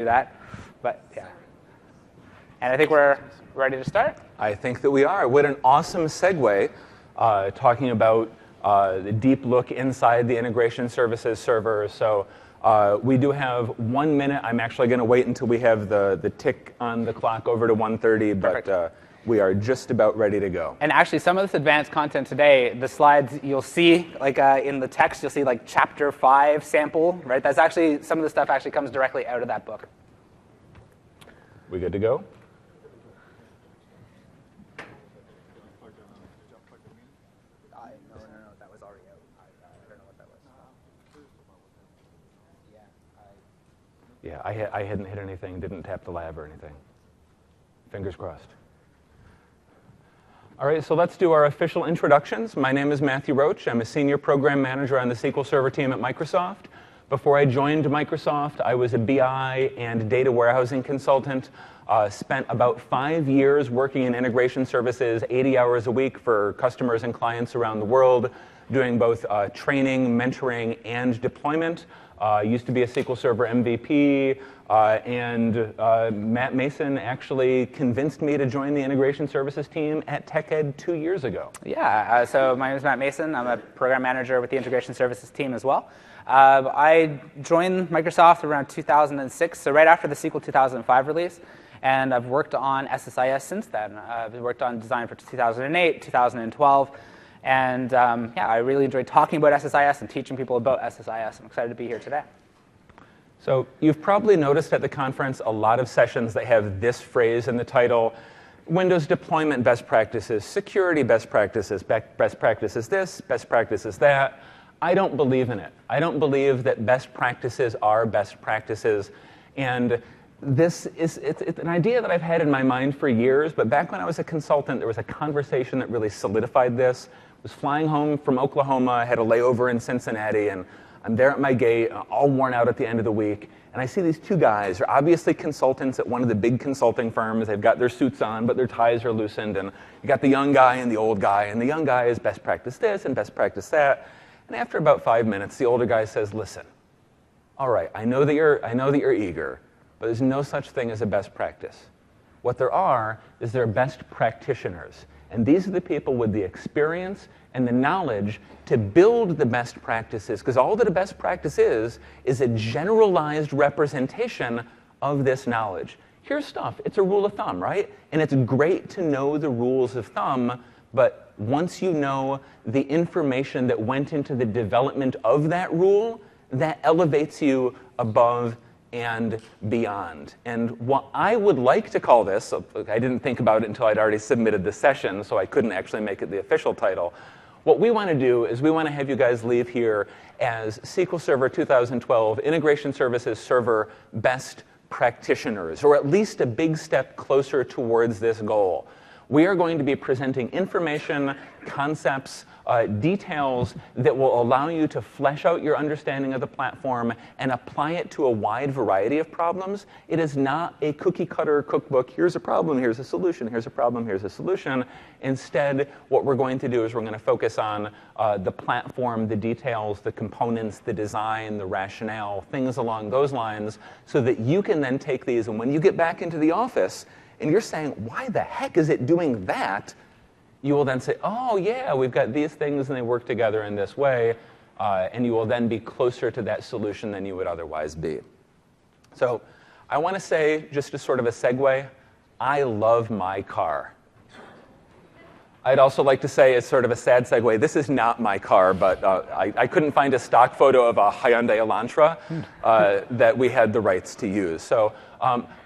do that. But yeah. And I think we're ready to start. I think that we are. What an awesome segue talking about the deep look inside the integration services server. So we do have 1 minute. I'm actually going to wait until we have the tick on the clock over to 1:30, but we are just about ready to go. And actually, some of this advanced content today, the slides you'll see, like in the text, you'll see like chapter 5 sample, right? That's actually, some of the stuff actually comes directly out of that book. We good to go? No, that was already out. I don't know what that was. Yeah, I hadn't hit anything, didn't tap the lab or anything. Fingers crossed. All right, so let's do our official introductions. My name is Matthew Roach. I'm a senior program manager on the SQL Server team at Microsoft. Before I joined Microsoft, I was a BI and data warehousing consultant. Spent about 5 years working in integration services, 80 hours a week for customers and clients around the world, doing both training, mentoring, and deployment. Used to be a SQL Server MVP, and Matt Mason actually convinced me to join the integration services team at TechEd 2 years ago. Yeah, so my name is Matt Mason. I'm a program manager with the integration services team as well. I joined Microsoft around 2006, so right after the SQL 2005 release, and I've worked on SSIS since then. I've worked on design for 2008, 2012. And yeah, I really enjoyed talking about SSIS and teaching people about SSIS. I'm excited to be here today. So you've probably noticed at the conference a lot of sessions that have this phrase in the title: Windows deployment best practices, security best practices, best practices this, best practices that. I don't believe in it. I don't believe that best practices are best practices. And this is it's an idea that I've had in my mind for years, but back when I was a consultant, there was a conversation that really solidified this. I was flying home from Oklahoma, had a layover in Cincinnati, and I'm there at my gate, all worn out at the end of the week, and I see these two guys. They're obviously consultants at one of the big consulting firms. They've got their suits on, but their ties are loosened, and you got the young guy and the old guy, and the young guy is best practice this and best practice that. And after about 5 minutes, the older guy says, "Listen, all right, I know that you're eager, but there's no such thing as a best practice. What there are best practitioners. And these are the people with the experience and the knowledge to build the best practices, because all that a best practice is a generalized representation of this knowledge." Here's stuff. It's a rule of thumb, right? And it's great to know the rules of thumb, but once you know the information that went into the development of that rule, that elevates you above and beyond. And what I would like to call this, I didn't think about it until I'd already submitted the session, so I couldn't actually make it the official title. What we want to do is we want to have you guys leave here as SQL Server 2012 Integration Services Server Best Practitioners, or at least a big step closer towards this goal. We are going to be presenting information, concepts, details that will allow you to flesh out your understanding of the platform and apply it to a wide variety of problems. It is not a cookie-cutter cookbook. Here's a problem, here's a solution, here's a problem, here's a solution. Instead, what we're going to do is we're going to focus on the platform, the details, the components, the design, the rationale, things along those lines, so that you can then take these, and when you get back into the office and you're saying, "Why the heck is it doing that?" you will then say, "Oh, yeah, we've got these things, and they work together in this way," and you will then be closer to that solution than you would otherwise be. So I want to say, just as sort of a segue, I love my car. I'd also like to say, as sort of a sad segue, this is not my car, but I couldn't find a stock photo of a Hyundai Elantra that we had the rights to use. So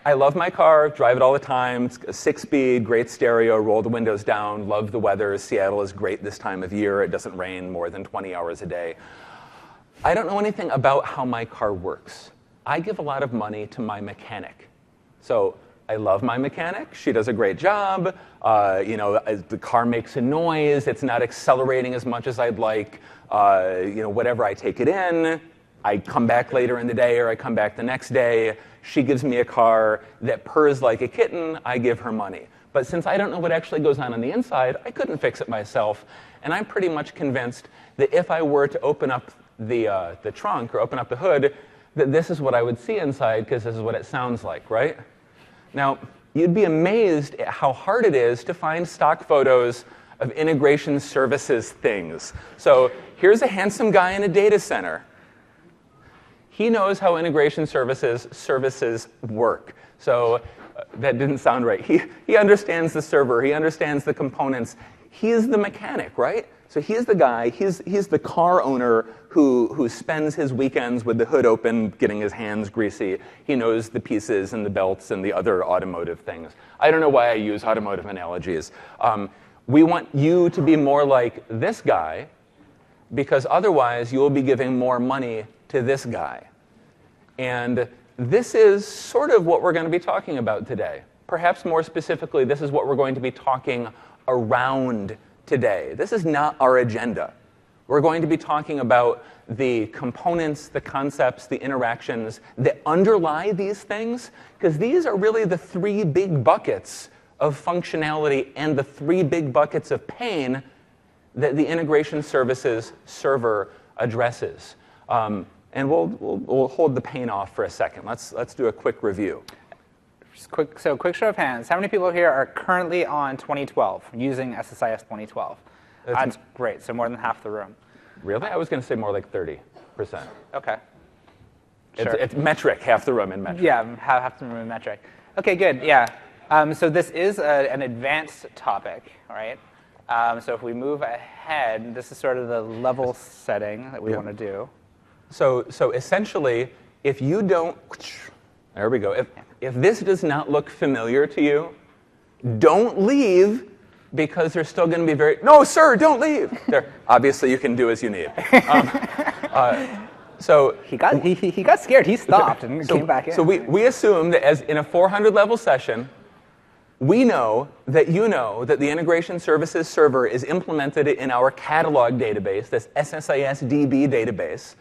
I love my car, drive it all the time. It's a 6-speed, great stereo, roll the windows down, love the weather. Seattle is great this time of year. It doesn't rain more than 20 hours a day. I don't know anything about how my car works. I give a lot of money to my mechanic. So I love my mechanic. She does a great job. The car makes a noise. It's not accelerating as much as I'd like. Whatever, I take it in. I come back later in the day, or I come back the next day. She gives me a car that purrs like a kitten. I give her money. But since I don't know what actually goes on the inside, I couldn't fix it myself. And I'm pretty much convinced that if I were to open up the trunk or open up the hood, that this is what I would see inside because this is what it sounds like, right? Now, you'd be amazed at how hard it is to find stock photos of integration services things. So here's a handsome guy in a data center. He knows how integration services work. So that didn't sound right. He understands the server. He understands the components. He's the mechanic, right? So he's the guy. He's the car owner who spends his weekends with the hood open, getting his hands greasy. He knows the pieces and the belts and the other automotive things. I don't know why I use automotive analogies. We want you to be more like this guy, because otherwise you will be giving more money to this guy. And this is sort of what we're going to be talking about today. Perhaps more specifically, this is what we're going to be talking around today. This is not our agenda. We're going to be talking about the components, the concepts, the interactions that underlie these things, because these are really the three big buckets of functionality and the three big buckets of pain that the integration services server addresses. And we'll hold the pain off for a second. Let's do a quick review. Quick show of hands. How many people here are currently on 2012, using SSIS 2012? That's great. So more than half the room. Really? I was going to say more like 30%. Okay. Sure. It's metric, half the room in metric. Yeah, half the room in metric. Okay, good. Yeah. So this is an advanced topic, all right? So if we move ahead, this is sort of the level setting that we want to do. So essentially, if you don't, there we go. If this does not look familiar to you, don't leave, because there's still going to be no, sir, don't leave. There, obviously, you can do as you need. So he got scared. He stopped and came back in. So we assume that as in a 400 level session, we know that you know that the integration services server is implemented in our catalog database, this SSIS DB database,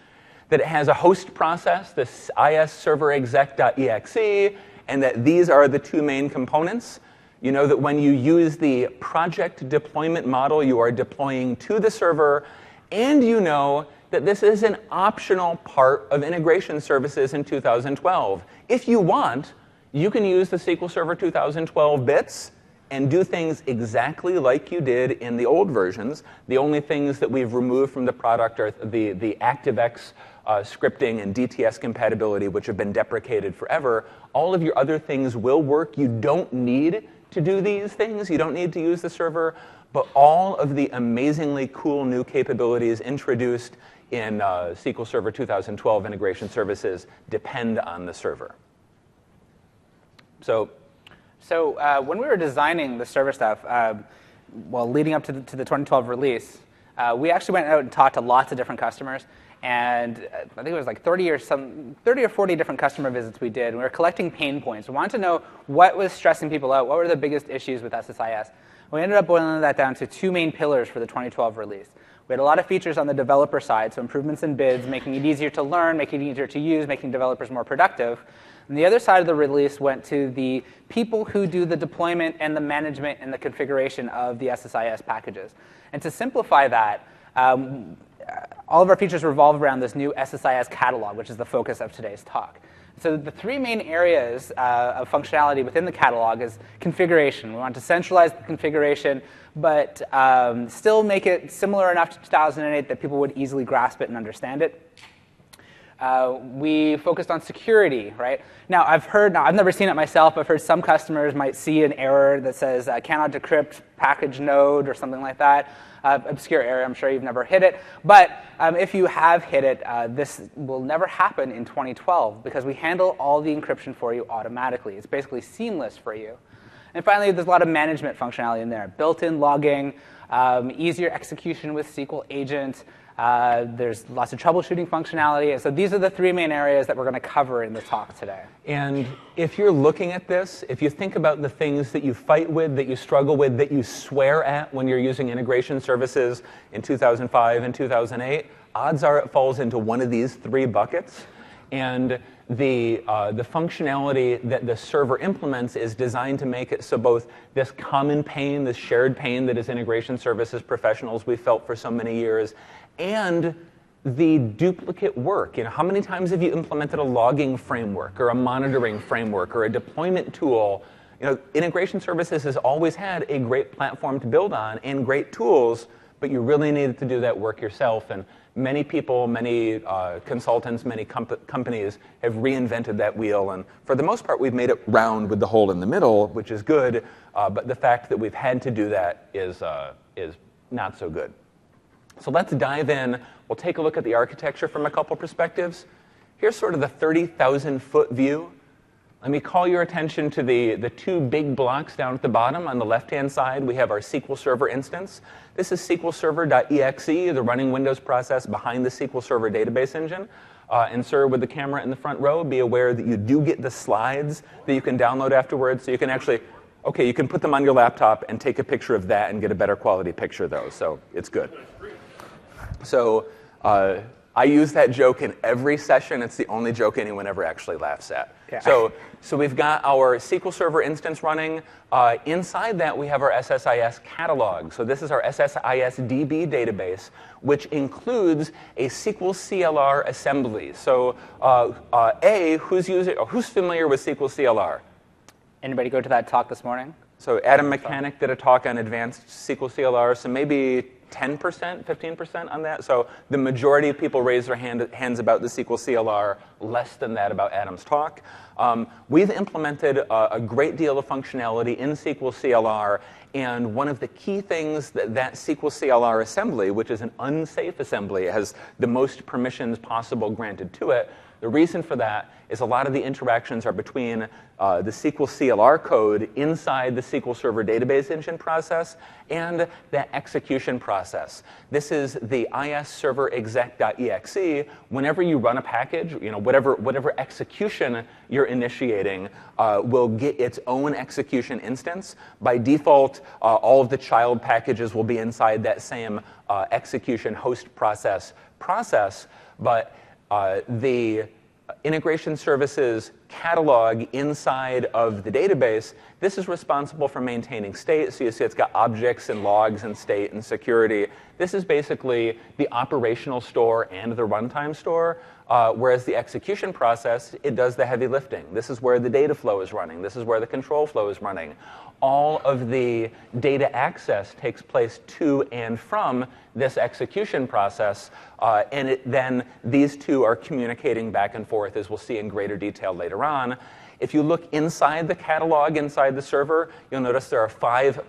that it has a host process, this isserverexec.exe, and that these are the two main components. You know that when you use the project deployment model, you are deploying to the server, and you know that this is an optional part of integration services in 2012. If you want, you can use the SQL Server 2012 bits and do things exactly like you did in the old versions. The only things that we've removed from the product are the ActiveX scripting and DTS compatibility, which have been deprecated forever. All of your other things will work. You don't need to do these things. You don't need to use the server. But all of the amazingly cool new capabilities introduced in SQL Server 2012 integration services depend on the server. So when we were designing the server stuff, leading up to the 2012 release, we actually went out and talked to lots of different customers. And I think it was like 30 or 40 different customer visits we did. And we were collecting pain points. We wanted to know what was stressing people out. What were the biggest issues with SSIS? We ended up boiling that down to two main pillars for the 2012 release. We had a lot of features on the developer side, so improvements in bids, making it easier to learn, making it easier to use, making developers more productive. And the other side of the release went to the people who do the deployment and the management and the configuration of the SSIS packages. And to simplify that, all of our features revolve around this new SSIS catalog, which is the focus of today's talk. So the three main areas of functionality within the catalog is configuration. We want to centralize the configuration, but still make it similar enough to 2008 that people would easily grasp it and understand it. We focused on security, right? Now, I've never seen it myself. I've heard some customers might see an error that says cannot decrypt package node or something like that. Obscure error, I'm sure you've never hit it. But if you have hit it, this will never happen in 2012 because we handle all the encryption for you automatically. It's basically seamless for you. And finally, there's a lot of management functionality in there. Built-in logging, easier execution with SQL agent. There's lots of troubleshooting functionality. And so these are the three main areas that we're going to cover in the talk today. And if you're looking at this, if you think about the things that you fight with, that you struggle with, that you swear at when you're using integration services in 2005 and 2008, odds are it falls into one of these three buckets. And the functionality that the server implements is designed to make it so both this common pain, this shared pain that is integration services professionals we've felt for so many years, and the duplicate work. How many times have you implemented a logging framework or a monitoring framework or a deployment tool? Integration services has always had a great platform to build on and great tools, but you really needed to do that work yourself. And many people, many consultants, many companies have reinvented that wheel. And for the most part, we've made it round with the hole in the middle, which is good. But the fact that we've had to do that is not so good. So let's dive in. We'll take a look at the architecture from a couple perspectives. Here's sort of the 30,000-foot view. Let me call your attention to the two big blocks down at the bottom. On the left-hand side, we have our SQL Server instance. This is SQL Server.exe, the running Windows process behind the SQL Server database engine. And sir, with the camera in the front row, be aware that you do get the slides that you can download afterwards. So you can actually, you can put them on your laptop and take a picture of that and get a better quality picture of those. So it's good. So I use that joke in every session. It's the only joke anyone ever actually laughs at. Yeah. So we've got our SQL Server instance running. Inside that, we have our SSIS catalog. So this is our SSIS DB database, which includes a SQL CLR assembly. So who's familiar with SQL CLR? Anybody go to that talk this morning? So Adam Mechanic did a talk on advanced SQL CLR. So maybe 10%, 15% on that. So the majority of people raise their hands about the SQL CLR, less than that about Adam's talk. We've implemented a great deal of functionality in SQL CLR, and one of the key things that SQL CLR assembly, which is an unsafe assembly, has the most permissions possible granted to it. The reason for that is a lot of the interactions are between the SQL CLR code inside the SQL Server database engine process and the execution process. This is the isserverexec.exe. Whenever you run a package, whatever execution you're initiating will get its own execution instance. By default, all of the child packages will be inside that same execution host process, but the integration services catalog inside of the database, this is responsible for maintaining state. So you see it's got objects and logs and state and security. This is basically the operational store and the runtime store, whereas the execution process, it does the heavy lifting. This is where the data flow is running. This is where the control flow is running. All of the data access takes place to and from this execution process, and then these two are communicating back and forth, as we'll see in greater detail later on. If you look inside the catalog, inside the server, you'll notice there are 5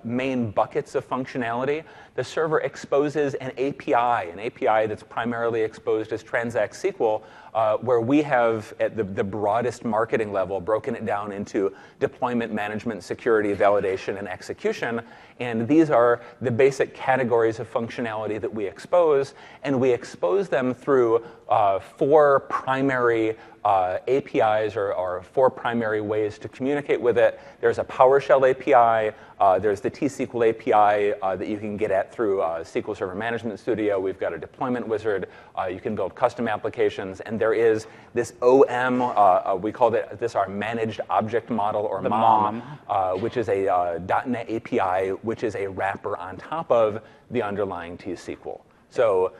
main buckets of functionality. The server exposes an API that's primarily exposed as Transact SQL, where we have, at the broadest marketing level, broken it down into deployment management, security, validation, and execution. And these are the basic categories of functionality that we expose. And we expose them through 4 primary APIs or 4 primary ways to communicate with it. There's a PowerShell API. There's the T-SQL API that you can get at through SQL Server Management Studio. We've got a deployment wizard. You can build custom applications. And there is this OM, we call this our Managed Object Model, or MOM, which is a .NET API, which is a wrapper on top of the underlying T-SQL. So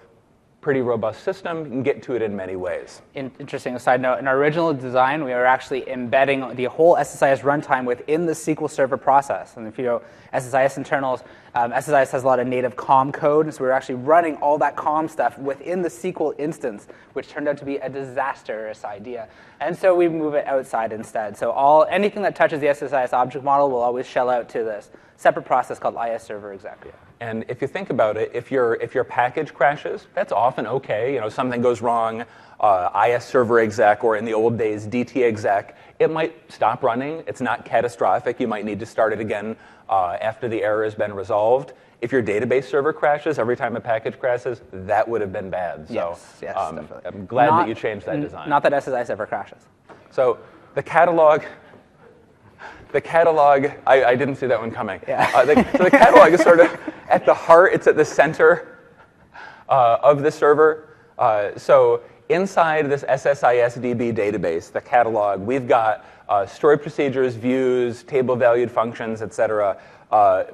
pretty robust system. You can get to it in many ways. Interesting side note, in our original design, we were actually embedding the whole SSIS runtime within the SQL Server process. And if you know SSIS internals, SSIS has a lot of native COM code, so we were actually running all that COM stuff within the SQL instance, which turned out to be a disastrous idea. And so we move it outside instead. So anything that touches the SSIS object model will always shell out to this separate process called isserverexec. And if you think about it, if your package crashes, that's often okay. Something goes wrong, isserverexec, or in the old days, dtexec, it might stop running. It's not catastrophic. You might need to start it again after the error has been resolved. If your database server crashes every time a package crashes, that would have been bad. So yes, definitely. I'm glad that you changed that design. Not that SSIS ever crashes. So the catalog, I didn't see that one coming. Yeah. So the catalog is sort of at the heart, it's at the center of the server. So inside this SSIS DB database, the catalog, we've got stored procedures, views, table-valued functions, et cetera,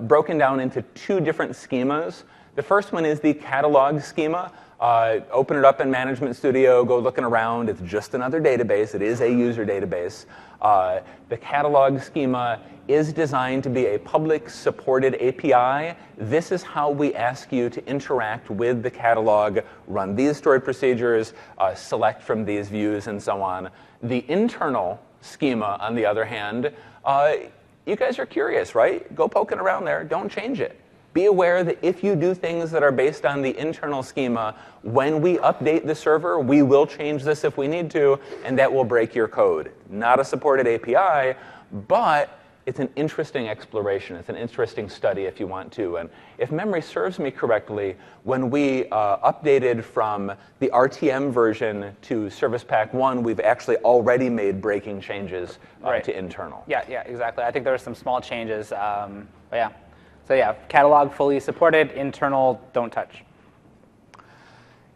broken down into 2 different schemas. The first one is the catalog schema. Open it up in Management Studio, go looking around. It's just another database. It is a user database. The catalog schema is designed to be a public supported API. This is how we ask you to interact with the catalog, run these stored procedures, select from these views, and so on. The internal schema, on the other hand, you guys are curious, right? Go poking around there. Don't change it. Be aware that if you do things that are based on the internal schema, when we update the server, we will change this if we need to, and that will break your code. Not a supported API, but it's an interesting exploration. It's an interesting study if you want to. And if memory serves me correctly, when we updated from the RTM version to Service Pack 1, we've actually already made breaking changes to internal. Yeah, exactly. I think there were some small changes. But yeah. So yeah, catalog fully supported, internal, don't touch.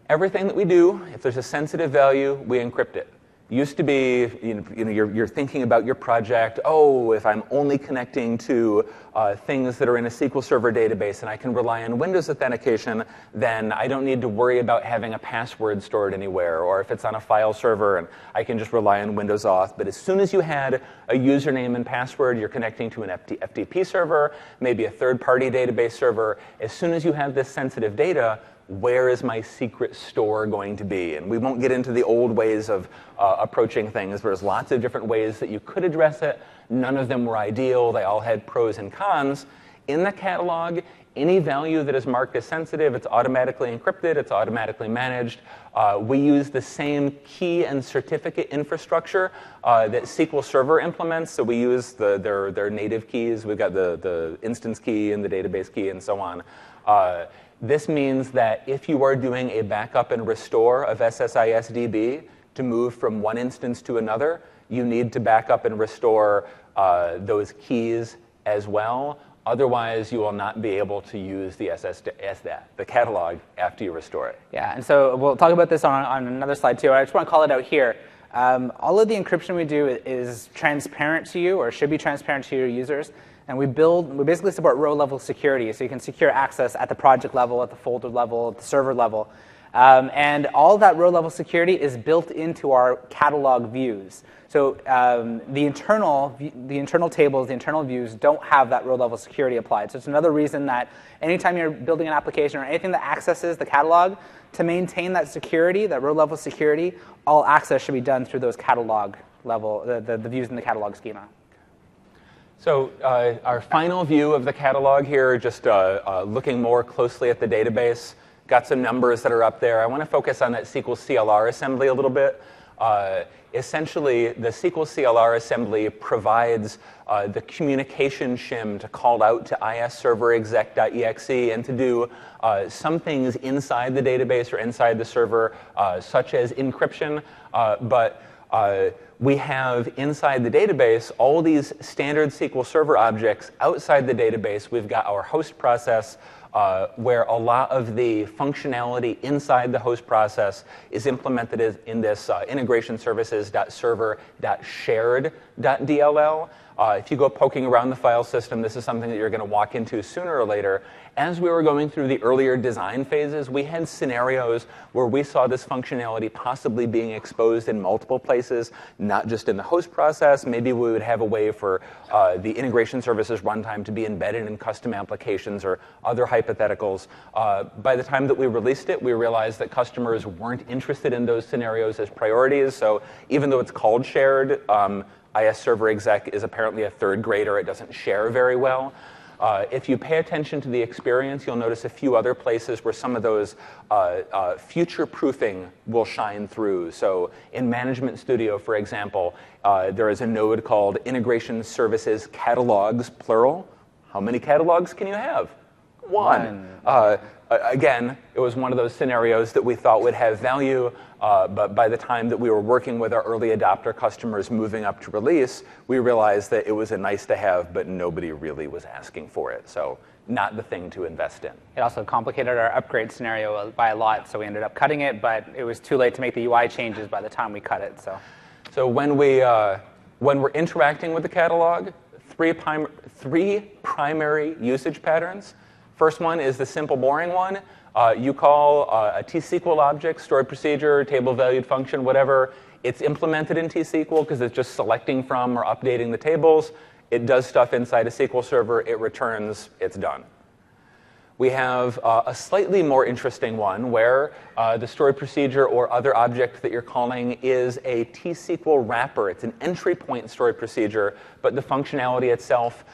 Everything that we do, if there's a sensitive value, we encrypt it. Used to be, you're thinking about your project, if I'm only connecting to things that are in a SQL Server database and I can rely on Windows authentication, then I don't need to worry about having a password stored anywhere. Or if it's on a file server and I can just rely on Windows Auth. But as soon as you had a username and password, you're connecting to an FTP server, maybe a third-party database server. As soon as you have this sensitive data, where is my secret store going to be? And we won't get into the old ways of approaching things. There's lots of different ways that you could address it. None of them were ideal. They all had pros and cons. In the catalog, any value that is marked as sensitive, it's automatically encrypted. It's automatically managed. We use the same key and certificate infrastructure that SQL Server implements. So we use their native keys. We've got the instance key and the database key and so on. This means that if you are doing a backup and restore of SSIS DB to move from one instance to another, you need to back up and restore those keys as well. Otherwise, you will not be able to use the the catalog after you restore it. Yeah, and so we'll talk about this on another slide too. I just want to call it out here. All of the encryption we do is transparent to you, or should be transparent to your users. And we basically support row-level security, so you can secure access at the project level, at the folder level, at the server level. And all that row-level security is built into our catalog views. So the internal tables, the internal views don't have that row-level security applied. So it's another reason that anytime you're building an application or anything that accesses the catalog, to maintain that security, that row-level security, all access should be done through those catalog level, the views in the catalog schema. So our final view of the catalog here, just looking more closely at the database, got some numbers that are up there. I want to focus on that SQL CLR assembly a little bit. Essentially, the SQL CLR assembly provides the communication shim to call out to isserverexec.exe and to do some things inside the database or inside the server, such as encryption. But we have inside the database all these standard SQL Server objects. Outside the database, we've got our host process, where a lot of the functionality inside the host process is implemented in this integration services.server.shared.dll. If you go poking around the file system, this is something that you're going to walk into sooner or later. As we were going through the earlier design phases, we had scenarios where we saw this functionality possibly being exposed in multiple places, not just in the host process. Maybe we would have a way for the integration services runtime to be embedded in custom applications or other hypotheticals. By the time that we released it, we realized that customers weren't interested in those scenarios as priorities. So even though it's called shared, isserverexec is apparently a third grader. It doesn't share very well. If you pay attention to the experience, you'll notice a few other places where some of those future-proofing will shine through. So in Management Studio, for example, there is a node called Integration Services Catalogs, plural. How many catalogs can you have? One. Again, it was one of those scenarios that we thought would have value, but by the time that we were working with our early adopter customers moving up to release, we realized that it was a nice to have, but nobody really was asking for it. So not the thing to invest in. It also complicated our upgrade scenario by a lot, so we ended up cutting it, but it was too late to make the UI changes by the time we cut it. So when we're interacting with the catalog, three primary usage patterns. First one is the simple, boring one. You call a T-SQL object, stored procedure, table valued function, whatever. It's implemented in T-SQL because it's just selecting from or updating the tables. It does stuff inside a SQL server. It returns. It's done. We have a slightly more interesting one where the stored procedure or other object that you're calling is a T-SQL wrapper. It's an entry point stored procedure, but the functionality itself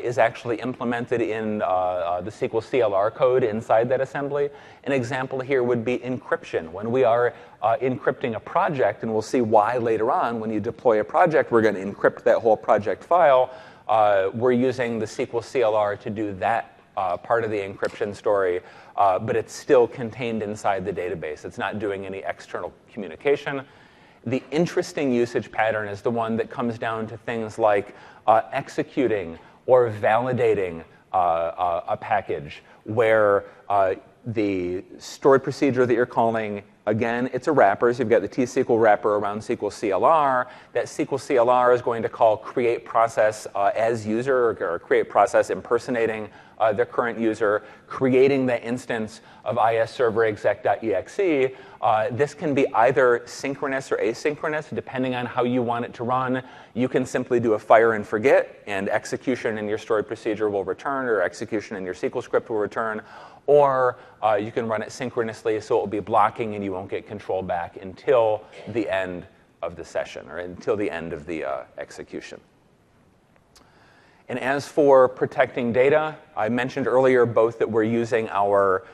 is actually implemented in the SQL CLR code inside that assembly. An example here would be encryption. When we are encrypting a project, and we'll see why later on, when you deploy a project, we're going to encrypt that whole project file. We're using the SQL CLR to do that part of the encryption story, but it's still contained inside the database. It's not doing any external communication. The interesting usage pattern is the one that comes down to things like executing or validating a package where the stored procedure that you're calling, again, it's a wrapper. So you've got the T-SQL wrapper around SQL CLR. That SQL CLR is going to call create process as user, or create process impersonating the current user, creating the instance of isserverexec.exe. This can be either synchronous or asynchronous, depending on how you want it to run. You can simply do a fire and forget, and execution in your stored procedure will return, or execution in your SQL script will return. Or you can run it synchronously, so it will be blocking, and you won't get control back until the end of the session, or until the end of the execution. And as for protecting data, I mentioned earlier both that we're using our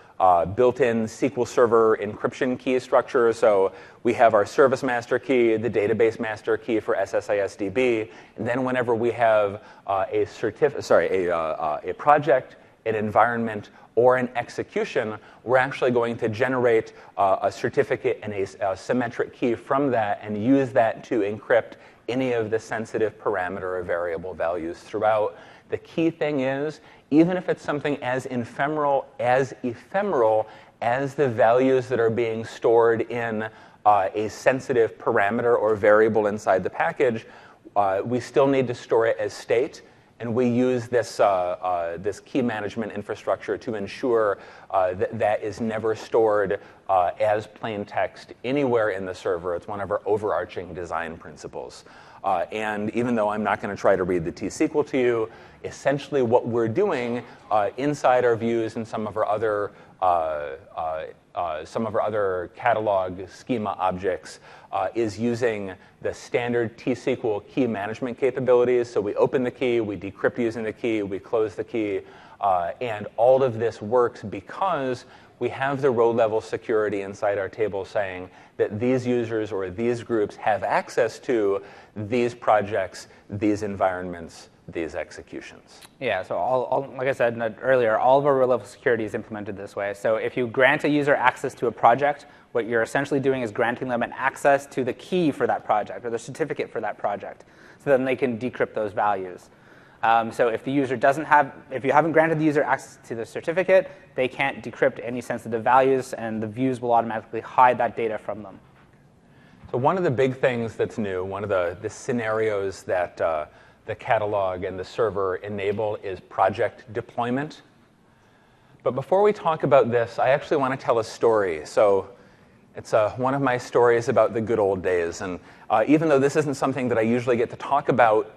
built-in SQL Server encryption key structure. So we have our service master key, the database master key for SSIS-DB, and then whenever we have a project, an environment, or an execution, we're actually going to generate a certificate and a symmetric key from that and use that to encrypt any of the sensitive parameter or variable values throughout. The key thing is, even if it's something as ephemeral as the values that are being stored in a sensitive parameter or variable inside the package, we still need to store it as state. And we use this key management infrastructure to ensure that is never stored as plain text anywhere in the server. It's one of our overarching design principles. And even though I'm not going to try to read the T-SQL to you, essentially what we're doing inside our views and some of our other catalog schema objects is using the standard T-SQL key management capabilities. So we open the key, we decrypt using the key, we close the key, and all of this works because we have the row-level security inside our table saying that these users or these groups have access to these projects, these environments, these executions. Yeah, so like I said earlier, all of our row-level security is implemented this way. So if you grant a user access to a project, what you're essentially doing is granting them an access to the key for that project or the certificate for that project, so then they can decrypt those values. So if the user if you haven't granted the user access to the certificate, they can't decrypt any sensitive values, and the views will automatically hide that data from them. So one of the big things that's new, one of the scenarios that the catalog and the server enable is project deployment. But before we talk about this, I actually want to tell a story. So it's one of my stories about the good old days. And even though this isn't something that I usually get to talk about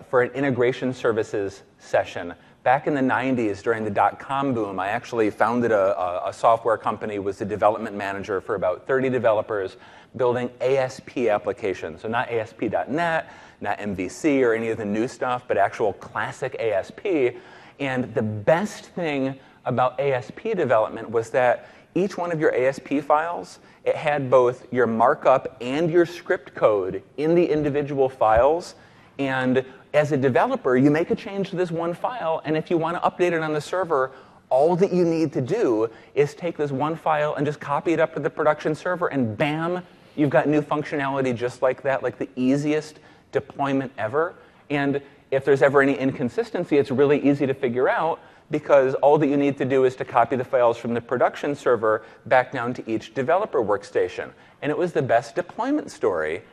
for an integration services session, back in the 90s during the dot-com boom, I actually founded a software company, was the development manager for about 30 developers building ASP applications. So not ASP.NET, not MVC or any of the new stuff, but actual classic ASP. And the best thing about ASP development was that each one of your ASP files, it had both your markup and your script code in the individual files. And as a developer, you make a change to this one file, and if you want to update it on the server, all that you need to do is take this one file and just copy it up to the production server, and bam, you've got new functionality just like that, like the easiest deployment ever. And if there's ever any inconsistency, it's really easy to figure out, because all that you need to do is to copy the files from the production server back down to each developer workstation. And it was the best deployment story.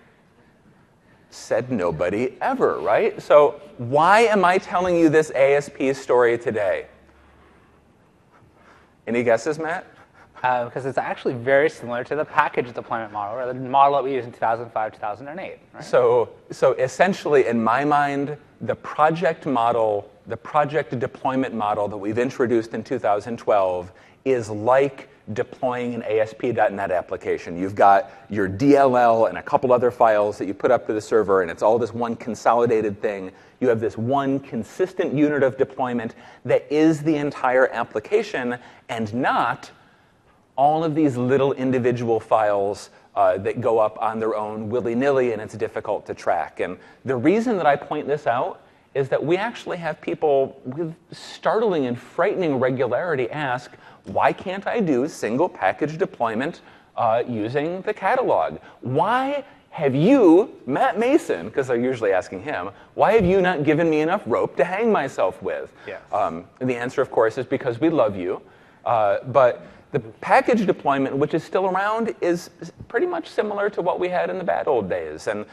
Said nobody ever, right? So why am I telling you this ASP story today? Any guesses, Matt? Because it's actually very similar to the package deployment model, or the model that we used in 2005, 2008. Right? So essentially, in my mind, the project model, the project deployment model that we've introduced in 2012 is like deploying an ASP.NET application. You've got your DLL and a couple other files that you put up to the server, and it's all this one consolidated thing. You have this one consistent unit of deployment that is the entire application, and not all of these little individual files that go up on their own willy-nilly, and it's difficult to track. And the reason that I point this out is that we actually have people with startling and frightening regularity ask, why can't I do single package deployment using the catalog? Why have you, Matt Mason, because they're usually asking him, why have you not given me enough rope to hang myself with? Yes. The answer, of course, is because we love you. But the package deployment, which is still around, is pretty much similar to what we had in the bad old days. And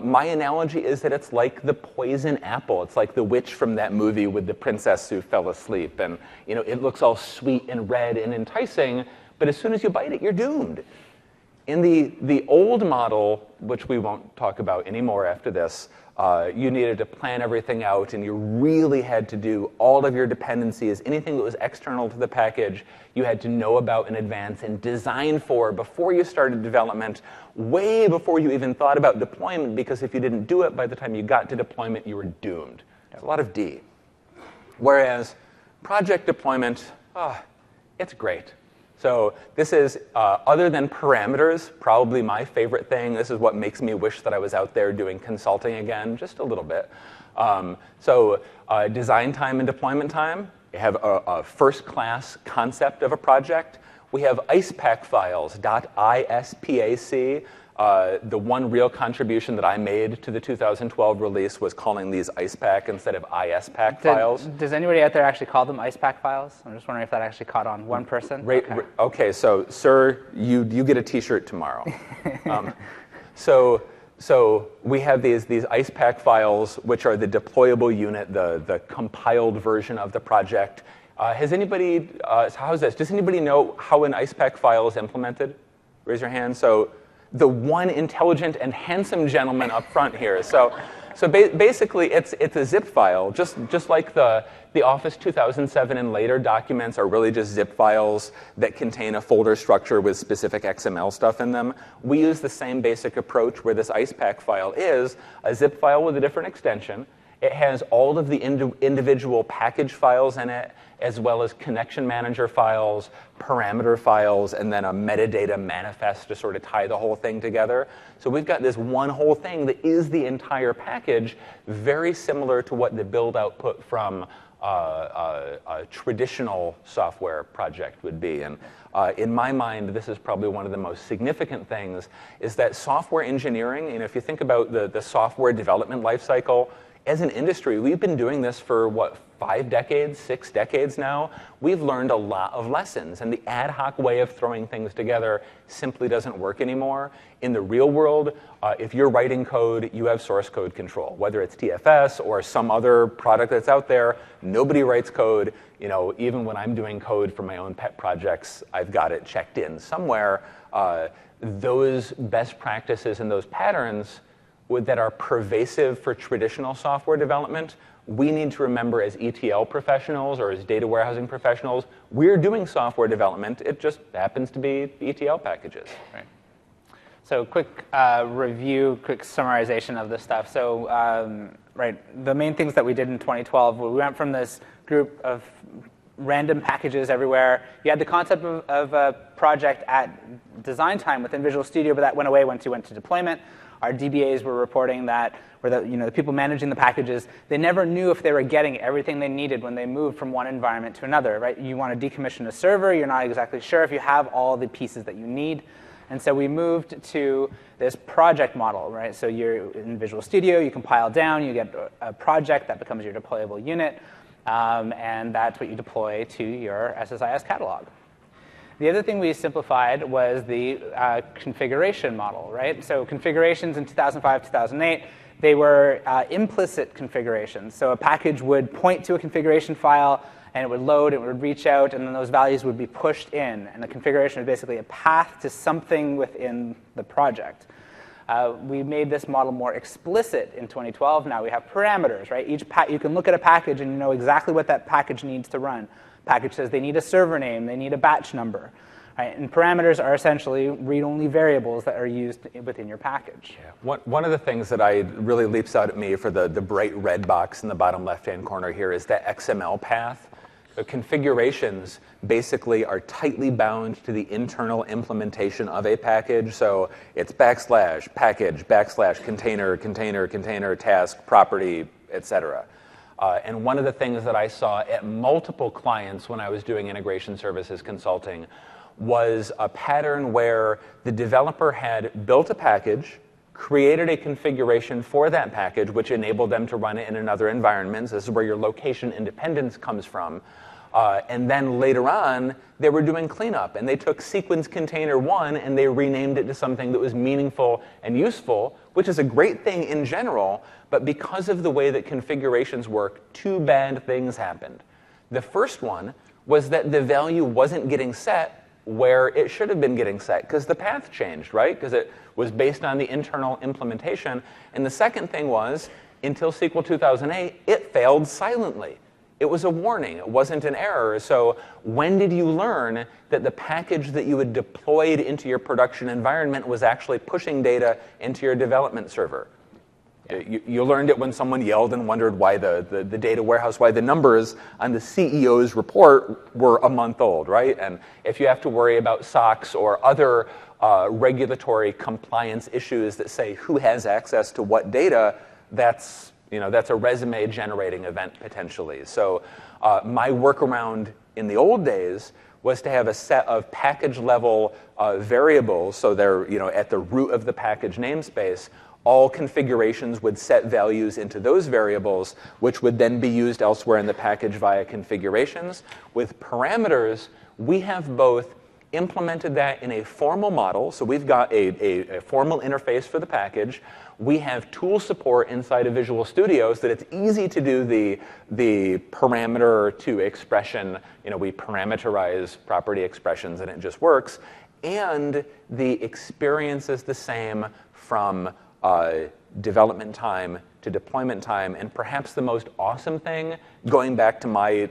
my analogy is that it's like the poison apple. It's like the witch from that movie with the princess who fell asleep. And it looks all sweet and red and enticing, but as soon as you bite it, you're doomed. In the old model, which we won't talk about anymore after this, you needed to plan everything out, and you really had to do all of your dependencies. Anything that was external to the package, you had to know about in advance and design for before you started development, way before you even thought about deployment, because if you didn't do it by the time you got to deployment, you were doomed. It's a lot of D. Whereas project deployment, it's great. So this is, other than parameters, probably my favorite thing. This is what makes me wish that I was out there doing consulting again, just a little bit. Design time and deployment time. We have a first-class concept of a project. We have IcePack files, .ispac. The one real contribution that I made to the 2012 release was calling these IcePack instead of ISPack files. Does anybody out there actually call them IcePack files? I'm just wondering if that actually caught on. One person? Okay, so sir, you get a T-shirt tomorrow. So we have these IcePack files, which are the deployable unit, the compiled version of the project. How's this? Does anybody know how an IcePack file is implemented? Raise your hand. So the one intelligent and handsome gentleman up front here. So basically, it's a zip file, just like the Office 2007 and later documents are really just zip files that contain a folder structure with specific XML stuff in them. We use the same basic approach where this IcePack file is a zip file with a different extension. It has all of the individual package files in it, as well as connection manager files, parameter files, and then a metadata manifest to sort of tie the whole thing together. So we've got this one whole thing that is the entire package, very similar to what the build output from a traditional software project would be. And in my mind, this is probably one of the most significant things, is that software engineering, if you think about the software development lifecycle, as an industry, we've been doing this for, 5 decades, 6 decades now? We've learned a lot of lessons, and the ad hoc way of throwing things together simply doesn't work anymore. In the real world, if you're writing code, you have source code control. Whether it's TFS or some other product that's out there, nobody writes code. Even when I'm doing code for my own pet projects, I've got it checked in somewhere. Those best practices and those patterns that are pervasive for traditional software development, we need to remember as ETL professionals or as data warehousing professionals, we're doing software development. It just happens to be ETL packages. Right. So quick review, quick summarization of this stuff. So the main things that we did in 2012, we went from this group of random packages everywhere. You had the concept of a project at design time within Visual Studio, but that went away once you went to deployment. Our DBAs were reporting that, or the people managing the packages, they never knew if they were getting everything they needed when they moved from one environment to another. Right? You want to decommission a server, you're not exactly sure if you have all the pieces that you need. And so we moved to this project model. Right? So you're in Visual Studio, you compile down, you get a project that becomes your deployable unit, and that's what you deploy to your SSIS catalog. The other thing we simplified was the configuration model, right? So configurations in 2005, 2008, they were implicit configurations. So a package would point to a configuration file, and it would load, it would reach out, and then those values would be pushed in. And the configuration is basically a path to something within the project. We made this model more explicit in 2012. Now we have parameters, right? You can look at a package and you know exactly what that package needs to run. Package says they need a server name, they need a batch number. Right? And parameters are essentially read-only variables that are used within your package. Yeah. One of the things that really leaps out at me for the bright red box in the bottom left-hand corner here is that XML path. The configurations basically are tightly bound to the internal implementation of a package. So it's backslash, package, backslash, container, container, container, task, property, etc. And one of the things that I saw at multiple clients when I was doing integration services consulting was a pattern where the developer had built a package, created a configuration for that package, which enabled them to run it in another environment. This is where your location independence comes from. And then later on, they were doing cleanup. And they took sequence container 1 and they renamed it to something that was meaningful and useful, which is a great thing in general. But because of the way that configurations work, two bad things happened. The first one was that the value wasn't getting set where it should have been getting set because the path changed, right? Because it was based on the internal implementation. And the second thing was, until SQL 2008, it failed silently. It was a warning. It wasn't an error. So when did you learn that the package that you had deployed into your production environment was actually pushing data into your development server? You learned it when someone yelled and wondered why the data warehouse, why the numbers on the CEO's report were a month old, right? And if you have to worry about SOX or other regulatory compliance issues that say who has access to what data, that's a resume-generating event potentially. So my workaround in the old days was to have a set of package-level variables, so they're at the root of the package namespace. All configurations would set values into those variables, which would then be used elsewhere in the package via configurations. With parameters, we have both implemented that in a formal model, so we've got a formal interface for the package. We have tool support inside of Visual Studio so that it's easy to do the parameter to expression. We parameterize property expressions and it just works. And the experience is the same from development time to deployment time. And perhaps the most awesome thing, going back to my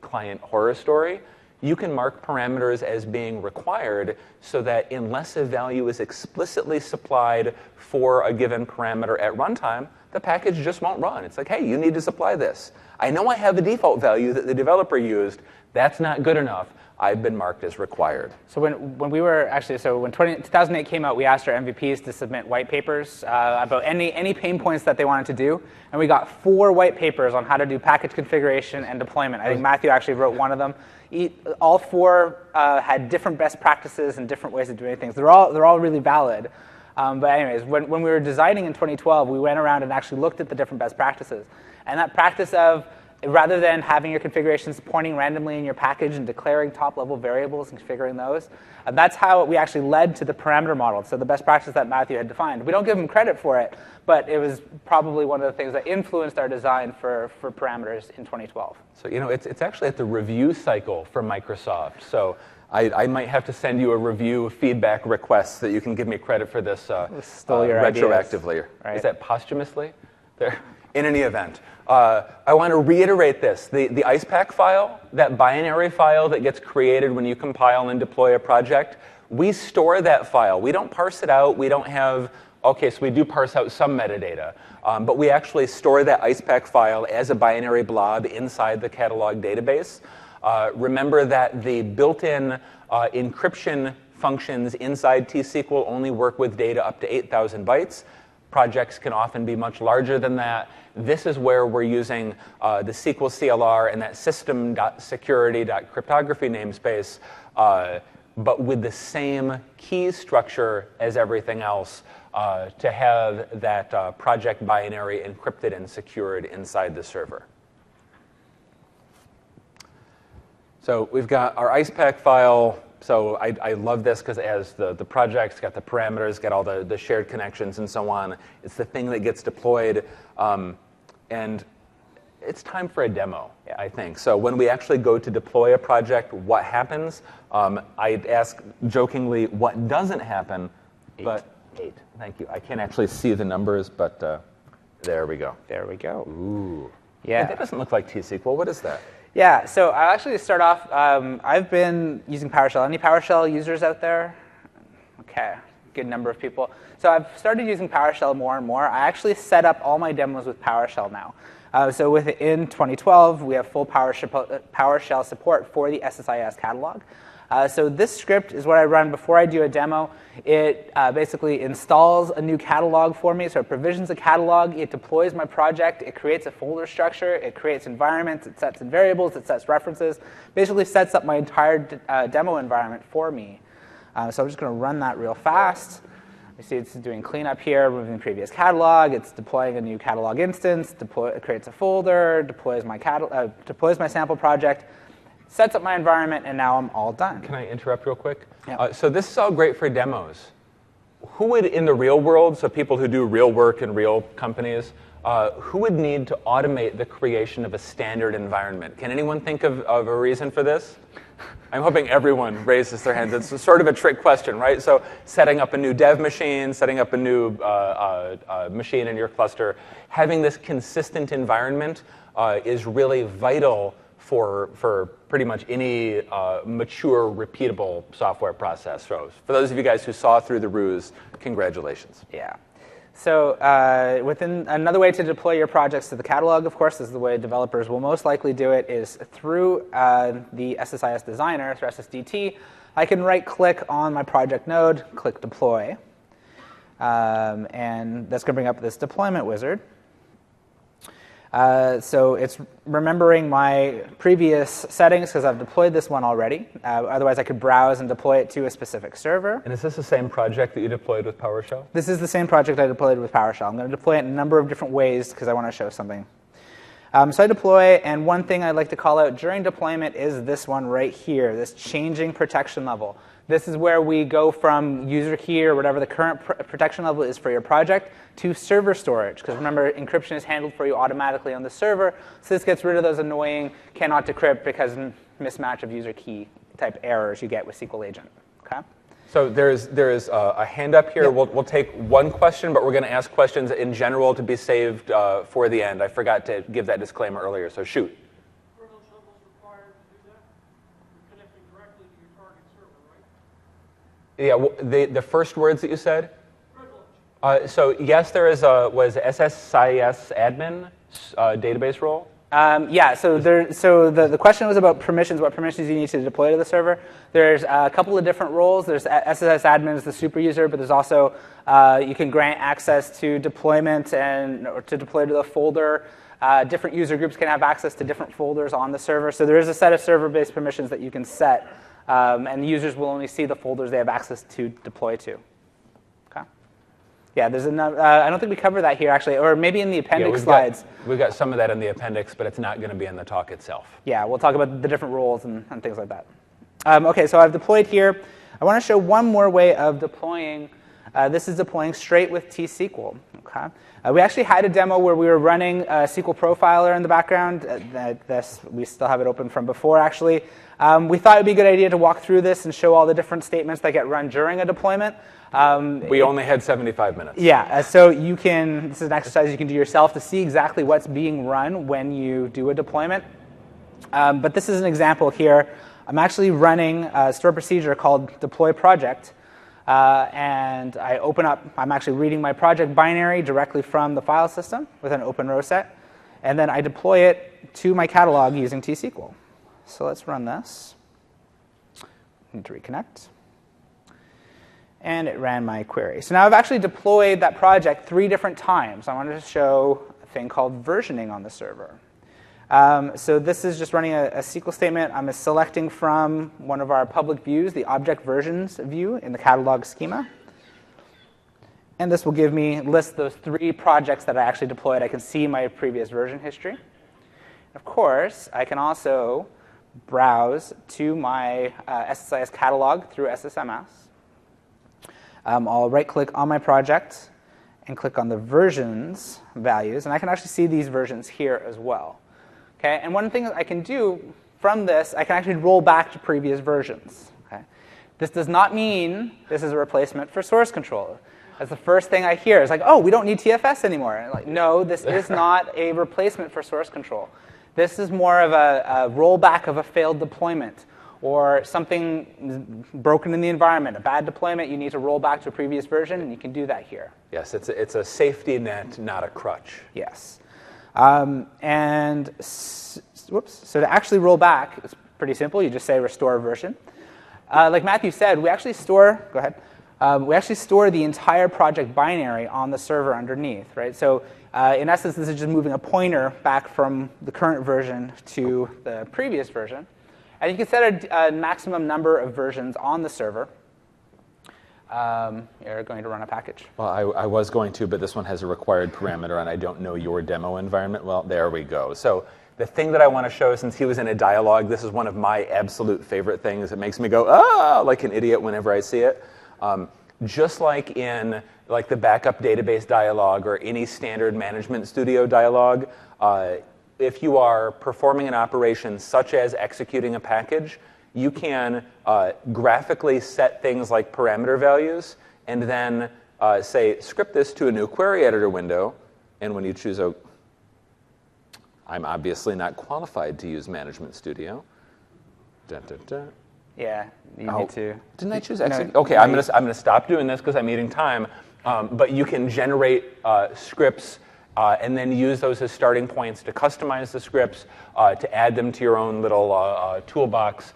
client horror story, you can mark parameters as being required so that unless a value is explicitly supplied for a given parameter at runtime, the package just won't run. It's like, hey, you need to supply this. I know I have a default value that the developer used. That's not good enough. I've been marked as required. So when we were actually, when 2008 came out, we asked our MVPs to submit white papers about any pain points that they wanted to do, and we got 4 white papers on how to do package configuration and deployment. I think Matthew actually wrote one of them. All 4 had different best practices and different ways of doing things. They're all really valid. But anyways, when we were designing in 2012, we went around and actually looked at the different best practices, and that practice of rather than having your configurations pointing randomly in your package and declaring top-level variables and configuring those, that's how we actually led to the parameter model. So the best practice that Matthew had defined. We don't give him credit for it, but it was probably one of the things that influenced our design for parameters in 2012. So it's actually at the review cycle for Microsoft. So I might have to send you a review feedback request so that you can give me credit for this retroactively. Ideas, right? Is that posthumously? There. In any event, I want to reiterate this. The IcePack file, that binary file that gets created when you compile and deploy a project, we store that file. We don't parse it out. We don't have, okay, so we do parse out some metadata. But we actually store that IcePack file as a binary blob inside the catalog database. Remember that the built-in encryption functions inside T-SQL only work with data up to 8,000 bytes. Projects can often be much larger than that. This is where we're using the SQL CLR and that system.security.cryptography namespace, but with the same key structure as everything else to have that project binary encrypted and secured inside the server. So we've got our IcePack file So I love this because as the project's got the parameters, got all the shared connections and so on, it's the thing that gets deployed. And it's time for a demo, I think. So when we actually go to deploy a project, what happens? I ask jokingly, what doesn't happen? But 8. Thank you. I can't actually see the numbers, but there we go. There we go. Ooh. Yeah. That doesn't look like T-SQL. What is that? Yeah, so I'll actually start off. I've been using PowerShell. Any PowerShell users out there? Okay, good number of people. So I've started using PowerShell more and more. I actually set up all my demos with PowerShell now. So within 2012, we have full PowerShell support for the SSIS catalog. So this script is what I run before I do a demo. It basically installs a new catalog for me. So it provisions a catalog. It deploys my project. It creates a folder structure. It creates environments. It sets in variables. It sets references. Basically sets up my entire demo environment for me. So I'm just going to run that real fast. You see it's doing cleanup here, removing the previous catalog. It's deploying a new catalog instance. It creates a folder. Deploys my sample project. Sets up my environment, and now I'm all done. Can I interrupt real quick? Yeah. So this is all great for demos. Who would, in the real world, so people who do real work in real companies, who would need to automate the creation of a standard environment? Can anyone think of a reason for this? I'm hoping everyone raises their hands. It's sort of a trick question, right? So setting up a new dev machine, setting up a new machine in your cluster, having this consistent environment is really vital for pretty much any mature, repeatable software process. So for those of you guys who saw through the ruse, congratulations. Yeah. So within another way to deploy your projects to the catalog, of course, is the way developers will most likely do it, is through the SSIS designer, through SSDT. I can right-click on my project node, click deploy. And that's going to bring up this deployment wizard. So it's remembering my previous settings because I've deployed this one already. Otherwise, I could browse and deploy it to a specific server. And is this the same project that you deployed with PowerShell? This is the same project I deployed with PowerShell. I'm going to deploy it in a number of different ways because I want to show something. So I deploy, and one thing I'd like to call out during deployment is this one right here, this changing protection level. This is where we go from user key or whatever the current protection level is for your project to server storage. Because remember, encryption is handled for you automatically on the server. So this gets rid of those annoying cannot decrypt because mismatch of user key type errors you get with SQL Agent. Okay? So there is a hand up here. Yeah. We'll take one question, but we're going to ask questions in general to be saved for the end. I forgot to give that disclaimer earlier, so shoot. Yeah, the first words that you said? So yes, there was SSIS admin database role? Yeah, so the question was about permissions, what permissions you need to deploy to the server. There's a couple of different roles. There's SSIS admin as the super user, but there's also, you can grant access to deployment or to deploy to the folder. Different user groups can have access to different folders on the server. So there is a set of server-based permissions that you can set. And the users will only see the folders they have access to deploy to. Okay. Yeah, there's another. I don't think we cover that here actually, or maybe in the appendix slides. We've got some of that in the appendix, but it's not going to be in the talk itself. Yeah, we'll talk about the different roles and things like that. Okay, so I've deployed here. I want to show one more way of deploying. This is deploying straight with T-SQL. Okay. We actually had a demo where we were running a SQL profiler in the background. We still have it open from before, actually. We thought it would be a good idea to walk through this and show all the different statements that get run during a deployment. We only had 75 minutes. Yeah, so this is an exercise you can do yourself to see exactly what's being run when you do a deployment. But this is an example here. I'm actually running a stored procedure called deploy project. And I open up, I'm actually reading my project binary directly from the file system with an open row set. And then I deploy it to my catalog using T-SQL. So let's run this. Need to reconnect. And it ran my query. So now I've actually deployed that project 3 different times. I wanted to show a thing called versioning on the server. So this is just running a SQL statement. I'm selecting from one of our public views, the object versions view in the catalog schema. And this will give me list those 3 projects that I actually deployed. I can see my previous version history. Of course, I can also browse to my SSIS catalog through SSMS. I'll right-click on my project and click on the versions values, and I can actually see these versions here as well. Okay, and one thing that I can do from this, I can actually roll back to previous versions. Okay? This does not mean this is a replacement for source control. That's the first thing I hear. It's like, oh, we don't need TFS anymore. And like, no, this is not a replacement for source control. This is more of a rollback of a failed deployment or something broken in the environment, a bad deployment. You need to roll back to a previous version, and you can do that here. Yes, it's a safety net, not a crutch. Yes. So to actually roll back, it's pretty simple. You just say restore version. Like Matthew said, we actually store, go ahead. We actually store the entire project binary on the server underneath, right? So in essence, this is just moving a pointer back from the current version to the previous version. And you can set a maximum number of versions on the server. You're going to run a package. Well, I was going to, but this one has a required parameter, and I don't know your demo environment. Well, there we go. So the thing that I want to show, since he was in a dialogue, this is one of my absolute favorite things. It makes me go, ah, like an idiot whenever I see it. Just like in the backup database dialog or any standard management studio dialog, if you are performing an operation such as executing a package, you can graphically set things like parameter values and then say, script this to a new query editor window. And when you choose, I'm obviously not qualified to use Management Studio. Dun, dun, dun. Yeah, you need to. Didn't I choose execute? No, okay, I'm gonna stop doing this because I'm eating time. But you can generate scripts and then use those as starting points to customize the scripts, to add them to your own little toolbox,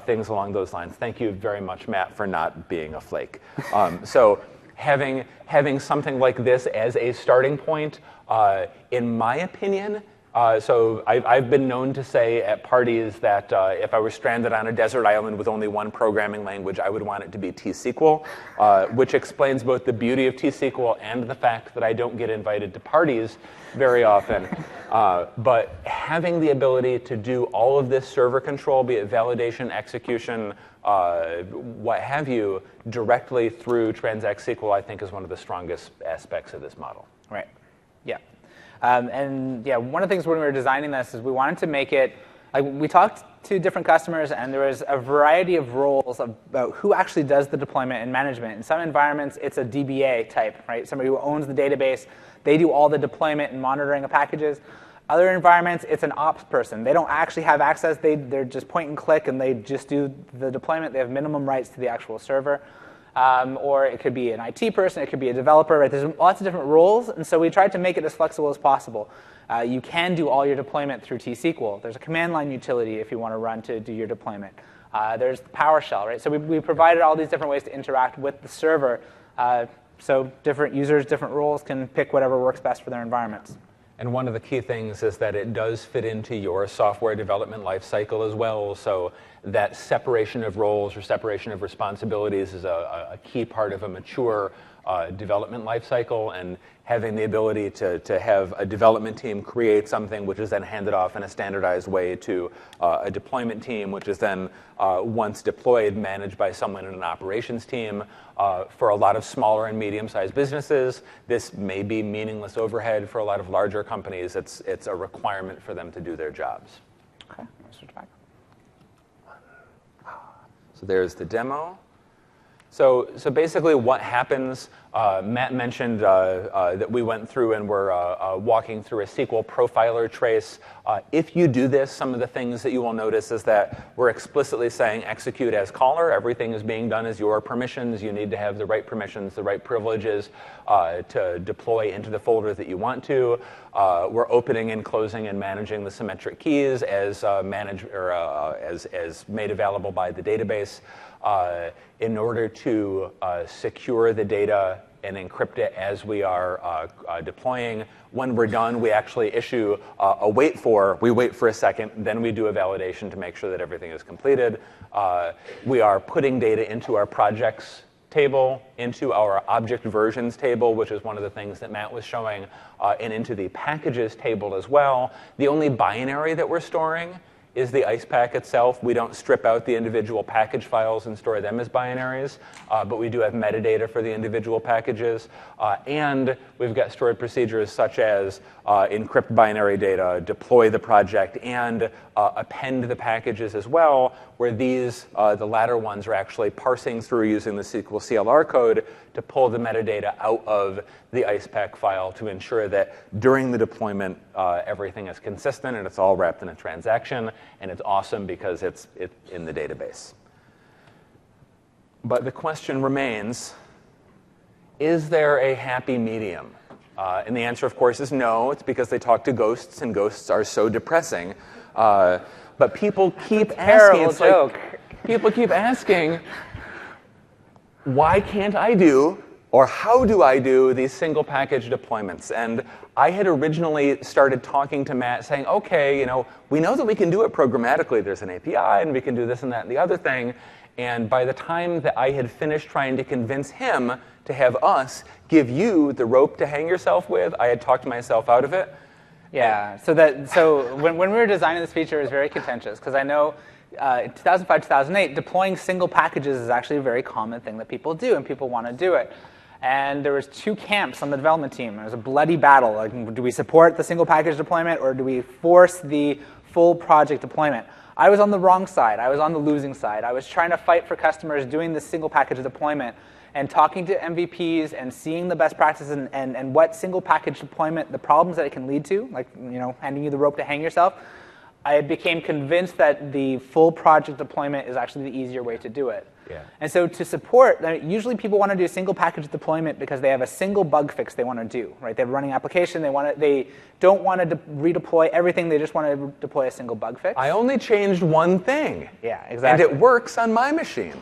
things along those lines. Thank you very much, Matt, for not being a flake. So having something like this as a starting point, in my opinion. So I've been known to say at parties that if I were stranded on a desert island with only one programming language, I would want it to be T-SQL, which explains both the beauty of T-SQL and the fact that I don't get invited to parties very often. But having the ability to do all of this server control, be it validation, execution, what have you, directly through Transact SQL, I think is one of the strongest aspects of this model. Right. Yeah. And yeah, one of the things when we were designing this is we wanted to make it, like we talked to different customers and there was a variety of roles about who actually does the deployment and management. In some environments, it's a DBA type, right? Somebody who owns the database, they do all the deployment and monitoring of packages. Other environments, it's an ops person. They don't actually have access. They're just point and click and they just do the deployment. They have minimum rights to the actual server. Or it could be an IT person, it could be a developer, right? There's lots of different roles, and so we tried to make it as flexible as possible. You can do all your deployment through T-SQL. There's a command line utility if you want to run to do your deployment. There's PowerShell, right? So we provided all these different ways to interact with the server, so different users, different roles can pick whatever works best for their environments. And one of the key things is that it does fit into your software development lifecycle as well. So that separation of roles or separation of responsibilities is a key part of a mature development lifecycle. And having the ability to have a development team create something which is then handed off in a standardized way to a deployment team, which is then, once deployed, managed by someone in an operations team. For a lot of smaller and medium-sized businesses, this may be meaningless overhead. For a lot of larger companies, it's a requirement for them to do their jobs. Okay, let's switch back. So there's the demo. So basically what happens, Matt mentioned that we went through and we're walking through a SQL profiler trace. If you do this, some of the things that you will notice is that we're explicitly saying execute as caller. Everything is being done as your permissions. You need to have the right permissions, the right privileges to deploy into the folder that you want to. We're opening and closing and managing the symmetric keys as made available by the database. In order to secure the data and encrypt it as we are deploying. When we're done, we actually issue a wait for. We wait for a second, then we do a validation to make sure that everything is completed. We are putting data into our projects table, into our object versions table, which is one of the things that Matt was showing, and into the packages table as well. The only binary that we're storing is the IcePack itself. We don't strip out the individual package files and store them as binaries, but we do have metadata for the individual packages. And we've got stored procedures such as encrypt binary data, deploy the project, and append the packages as well, where these, the latter ones, are actually parsing through using the SQL CLR code to pull the metadata out of the IcePack file to ensure that during the deployment, everything is consistent and it's all wrapped in a transaction, and it's awesome because it's in the database. But the question remains, is there a happy medium? And the answer, of course, is no. It's because they talk to ghosts, and ghosts are so depressing. But people keep asking. Terrible joke. People keep asking, why can't I do, or how do I do these single package deployments? And I had originally started talking to Matt saying, okay, we know that we can do it programmatically. There's an API, and we can do this and that and the other thing. And by the time that I had finished trying to convince him to have us give you the rope to hang yourself with, I had talked myself out of it. Yeah, so when we were designing this feature, it was very contentious, because I know in 2005, 2008, deploying single packages is actually a very common thing that people do, and people want to do it. And there was two camps on the development team. It was a bloody battle. Like, do we support the single package deployment, or do we force the full project deployment? I was on the wrong side. I was on the losing side. I was trying to fight for customers doing the single package deployment and talking to MVPs and seeing the best practices and what single package deployment, the problems that it can lead to, like handing you the rope to hang yourself. I became convinced that the full project deployment is actually the easier way to do it. Yeah. And so to support, usually people want to do single package deployment because they have a single bug fix they want to do, right? They have a running application. They don't want to redeploy everything. They just want to deploy a single bug fix. I only changed one thing. Yeah, exactly. And it works on my machine.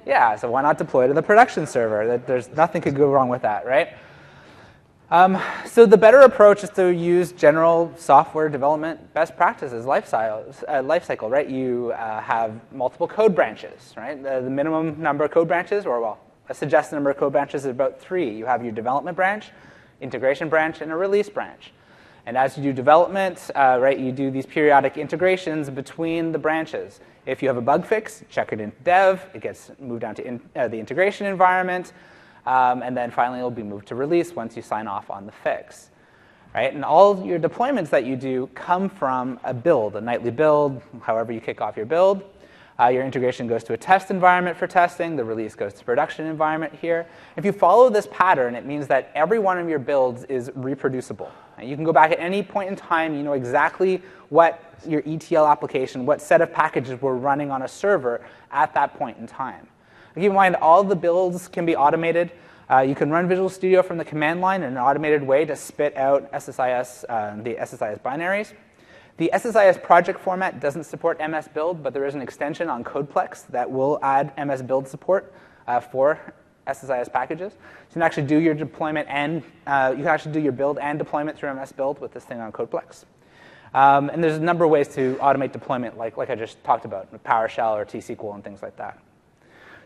Yeah, so why not deploy to the production server? There's nothing could go wrong with that, right? So the better approach is to use general software development best practices, life cycle, right? You have multiple code branches, right? The minimum number of code branches, or well, a suggested number of code branches is about 3. You have your development branch, integration branch, and a release branch. And as you do development, right, you do these periodic integrations between the branches. If you have a bug fix, check it in dev. It gets moved down to the integration environment. And then finally, it'll be moved to release once you sign off on the fix. Right? And all your deployments that you do come from a build, a nightly build, however you kick off your build. Your integration goes to a test environment for testing. The release goes to production environment here. If you follow this pattern, it means that every one of your builds is reproducible. And you can go back at any point in time. You know exactly what your ETL application, what set of packages were running on a server at that point in time. Keep in mind, all the builds can be automated. You can run Visual Studio from the command line in an automated way to spit out SSIS, the SSIS binaries. The SSIS project format doesn't support MS Build, but there is an extension on Codeplex that will add MS Build support for SSIS packages. So you can actually do your deployment and you can actually do your build and deployment through MS Build with this thing on Codeplex. And there's a number of ways to automate deployment, like I just talked about, with PowerShell or T-SQL and things like that.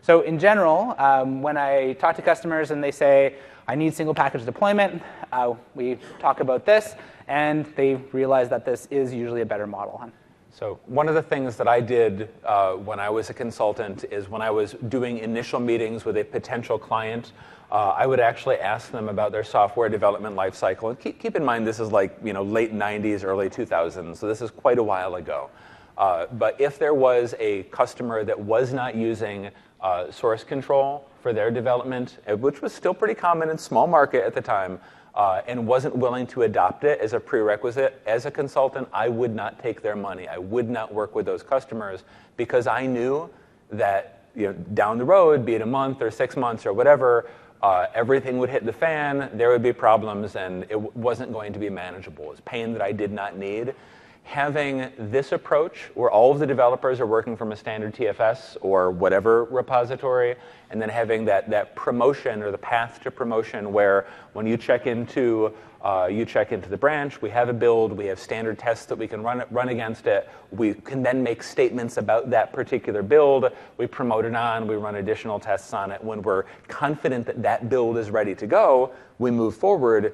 So in general, when I talk to customers and they say, I need single package deployment, we talk about this, and they realize that this is usually a better model. So one of the things that I did when I was a consultant is when I was doing initial meetings with a potential client, I would actually ask them about their software development lifecycle. And keep in mind, this is like late 90s, early 2000s, so this is quite a while ago. But if there was a customer that was not using source control for their development, which was still pretty common in small market at the time, and wasn't willing to adopt it as a prerequisite, as a consultant, I would not take their money. I would not work with those customers because I knew that down the road, be it a month or 6 months or whatever, everything would hit the fan, there would be problems, and it wasn't going to be manageable. It was pain that I did not need. Having this approach where all of the developers are working from a standard TFS or whatever repository, and then having that promotion or the path to promotion where when you check into the branch, we have a build, we have standard tests that we can run against it, we can then make statements about that particular build, we promote it on, we run additional tests on it. When we're confident that that build is ready to go, we move forward.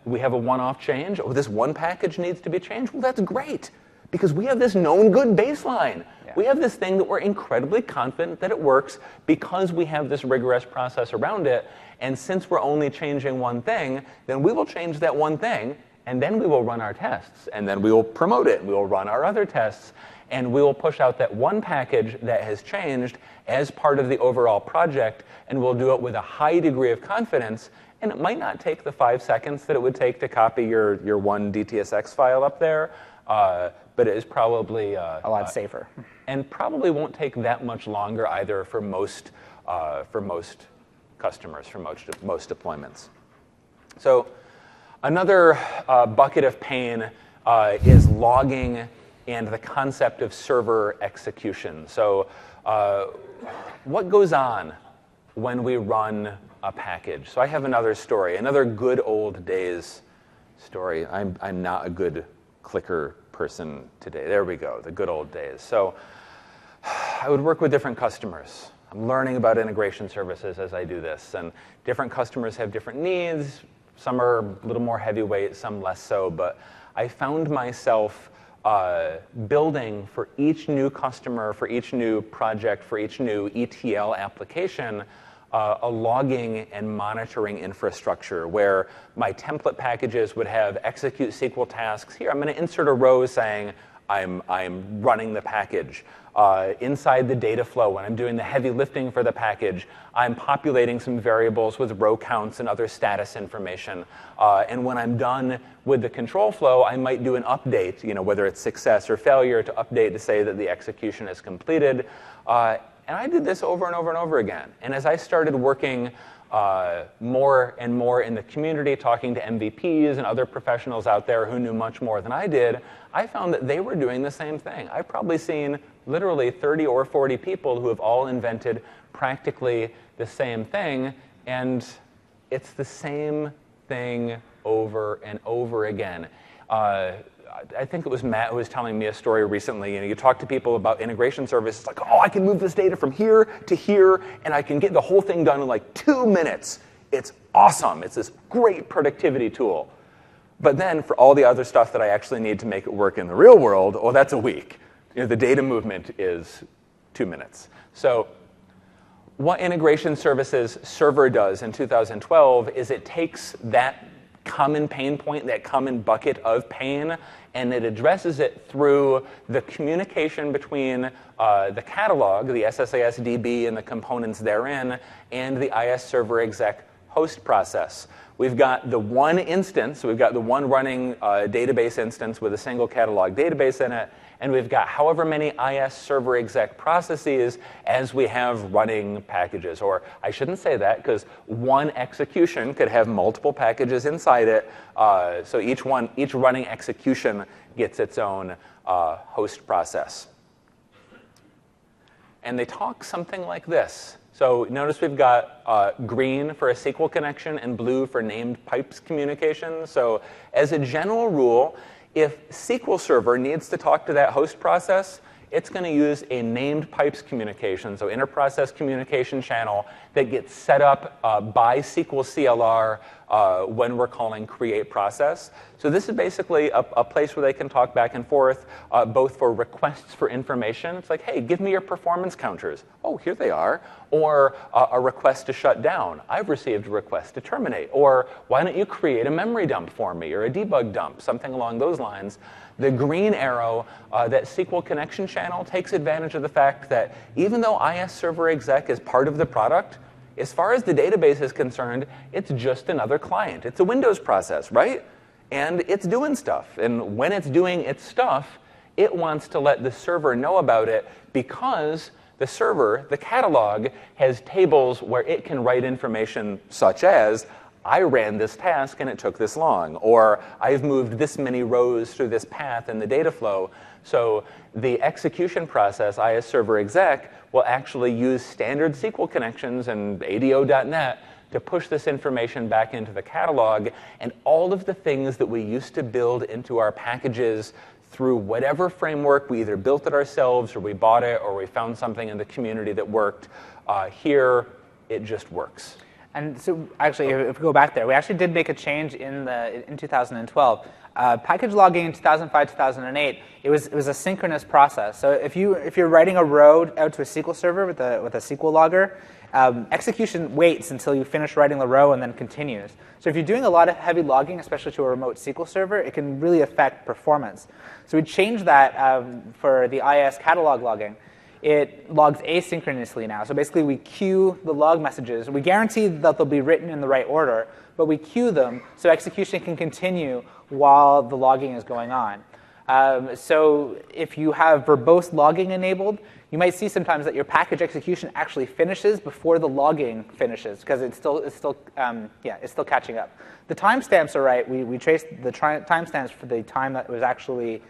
We have a one-off change. Oh, this one package needs to be changed. Well, that's great, Because we have this known good baseline. Yeah. We have this thing that we're incredibly confident that it works because we have this rigorous process around it. And since we're only changing one thing, then we will change that one thing, and then we will run our tests. And then we will promote it. We will run our other tests. And we will push out that one package that has changed as part of the overall project, and we'll do it with a high degree of confidence. And it might not take the 5 seconds that it would take to copy your one DTSX file up there, but it is probably a lot safer. And probably won't take that much longer either for most customers, for most deployments. So another bucket of pain is logging and the concept of server execution. So what goes on when we run a package? So I have another story, another good old days story. I'm not a good clicker person today. There we go, the good old days. So I would work with different customers. I'm learning about integration services as I do this, and different customers have different needs. Some are a little more heavyweight, some less so, but I found myself building for each new customer, for each new project, for each new ETL application, a logging and monitoring infrastructure where my template packages would have execute SQL tasks. Here, I'm going to insert a row saying I'm running the package. Inside the data flow, when I'm doing the heavy lifting for the package, I'm populating some variables with row counts and other status information. And when I'm done with the control flow, I might do an update, whether it's success or failure, to update to say that the execution is completed. And I did this over and over and over again. And as I started working more and more in the community, talking to MVPs and other professionals out there who knew much more than I did, I found that they were doing the same thing. I've probably seen literally 30 or 40 people who have all invented practically the same thing, and it's the same thing over and over again. I think it was Matt who was telling me a story recently. You talk to people about integration services, like, oh, I can move this data from here to here, and I can get the whole thing done in like 2 minutes. It's awesome. It's this great productivity tool. But then for all the other stuff that I actually need to make it work in the real world, oh, that's a week. The data movement is 2 minutes. So what integration services server does in 2012 is it takes that common pain point, that common bucket of pain, and it addresses it through the communication between the catalog, the SSAS DB and the components therein, and the IS server exec host process. We've got the one instance, we've got the one running database instance with a single catalog database in it, and we've got however many IS server exec processes as we have running packages. Or I shouldn't say that, because one execution could have multiple packages inside it. So each running execution gets its own host process. And they talk something like this. So notice we've got green for a SQL connection and blue for named pipes communication. So as a general rule, if SQL Server needs to talk to that host process, it's going to use a named pipes communication, so inter-process communication channel that gets set up by SQL CLR when we're calling create process. So this is basically a place where they can talk back and forth, both for requests for information. It's like, hey, give me your performance counters. Oh, here they are. Or a request to shut down. I've received a request to terminate. Or why don't you create a memory dump for me, or a debug dump, something along those lines. The green arrow, that SQL connection channel, takes advantage of the fact that even though IS Server Exec is part of the product, as far as the database is concerned, it's just another client. It's a Windows process, right? And it's doing stuff. And when it's doing its stuff, it wants to let the server know about it, because the server, the catalog, has tables where it can write information such as, I ran this task and it took this long, or I've moved this many rows through this path in the data flow. So the execution process, IS Server Exec, will actually use standard SQL connections and ADO.NET to push this information back into the catalog, and all of the things that we used to build into our packages through whatever framework, we either built it ourselves or we bought it or we found something in the community that worked. Here, it just works. And so actually, if we go back there, we actually did make a change in 2012. Package logging in 2005, 2008, it was a synchronous process. So if you're writing a row out to a SQL server with a SQL logger, execution waits until you finish writing the row and then continues. So if you're doing a lot of heavy logging, especially to a remote SQL server, it can really affect performance. So we changed that for the IIS catalog logging. It logs asynchronously now. So basically, we queue the log messages. We guarantee that they'll be written in the right order, but we queue them so execution can continue while the logging is going on. So if you have verbose logging enabled, you might see sometimes that your package execution actually finishes before the logging finishes because it's still catching up. The timestamps are right. We traced the timestamps for the time that was actually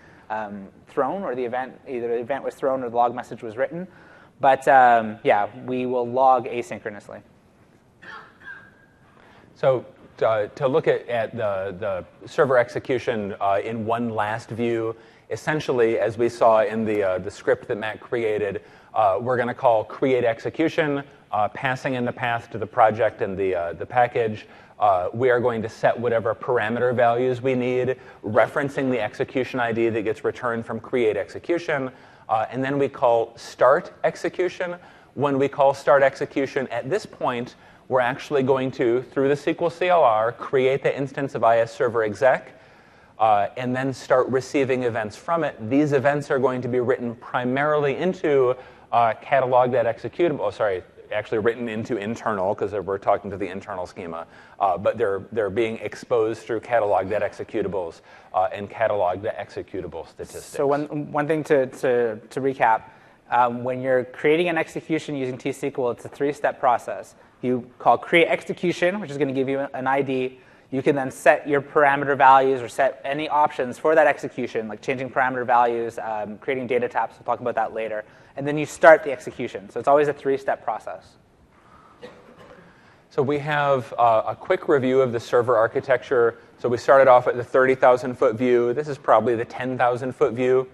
thrown, or either the event was thrown or the log message was written. But we will log asynchronously. So to look at the server execution in one last view, essentially, as we saw in the script that Matt created, we're going to call create execution, passing in the path to the project and the package. We are going to set whatever parameter values we need, referencing the execution ID that gets returned from create execution. And then we call start execution. When we call start execution, at this point, we're actually going to, through the SQL CLR, create the instance of IS Server exec, and then start receiving events from it. These events are going to be written primarily into catalog.executable. Actually written into internal, because we're talking to the internal schema. But they're being exposed through catalog.executables and catalog.executable statistics. So one thing to recap, when you're creating an execution using T-SQL, it's a three-step process. You call create execution, which is going to give you an ID. You can then set your parameter values or set any options for that execution, like changing parameter values, creating data types. We'll talk about that later. And then you start the execution. So it's always a three-step process. So we have a quick review of the server architecture. So we started off at the 30,000-foot view. This is probably the 10,000-foot view.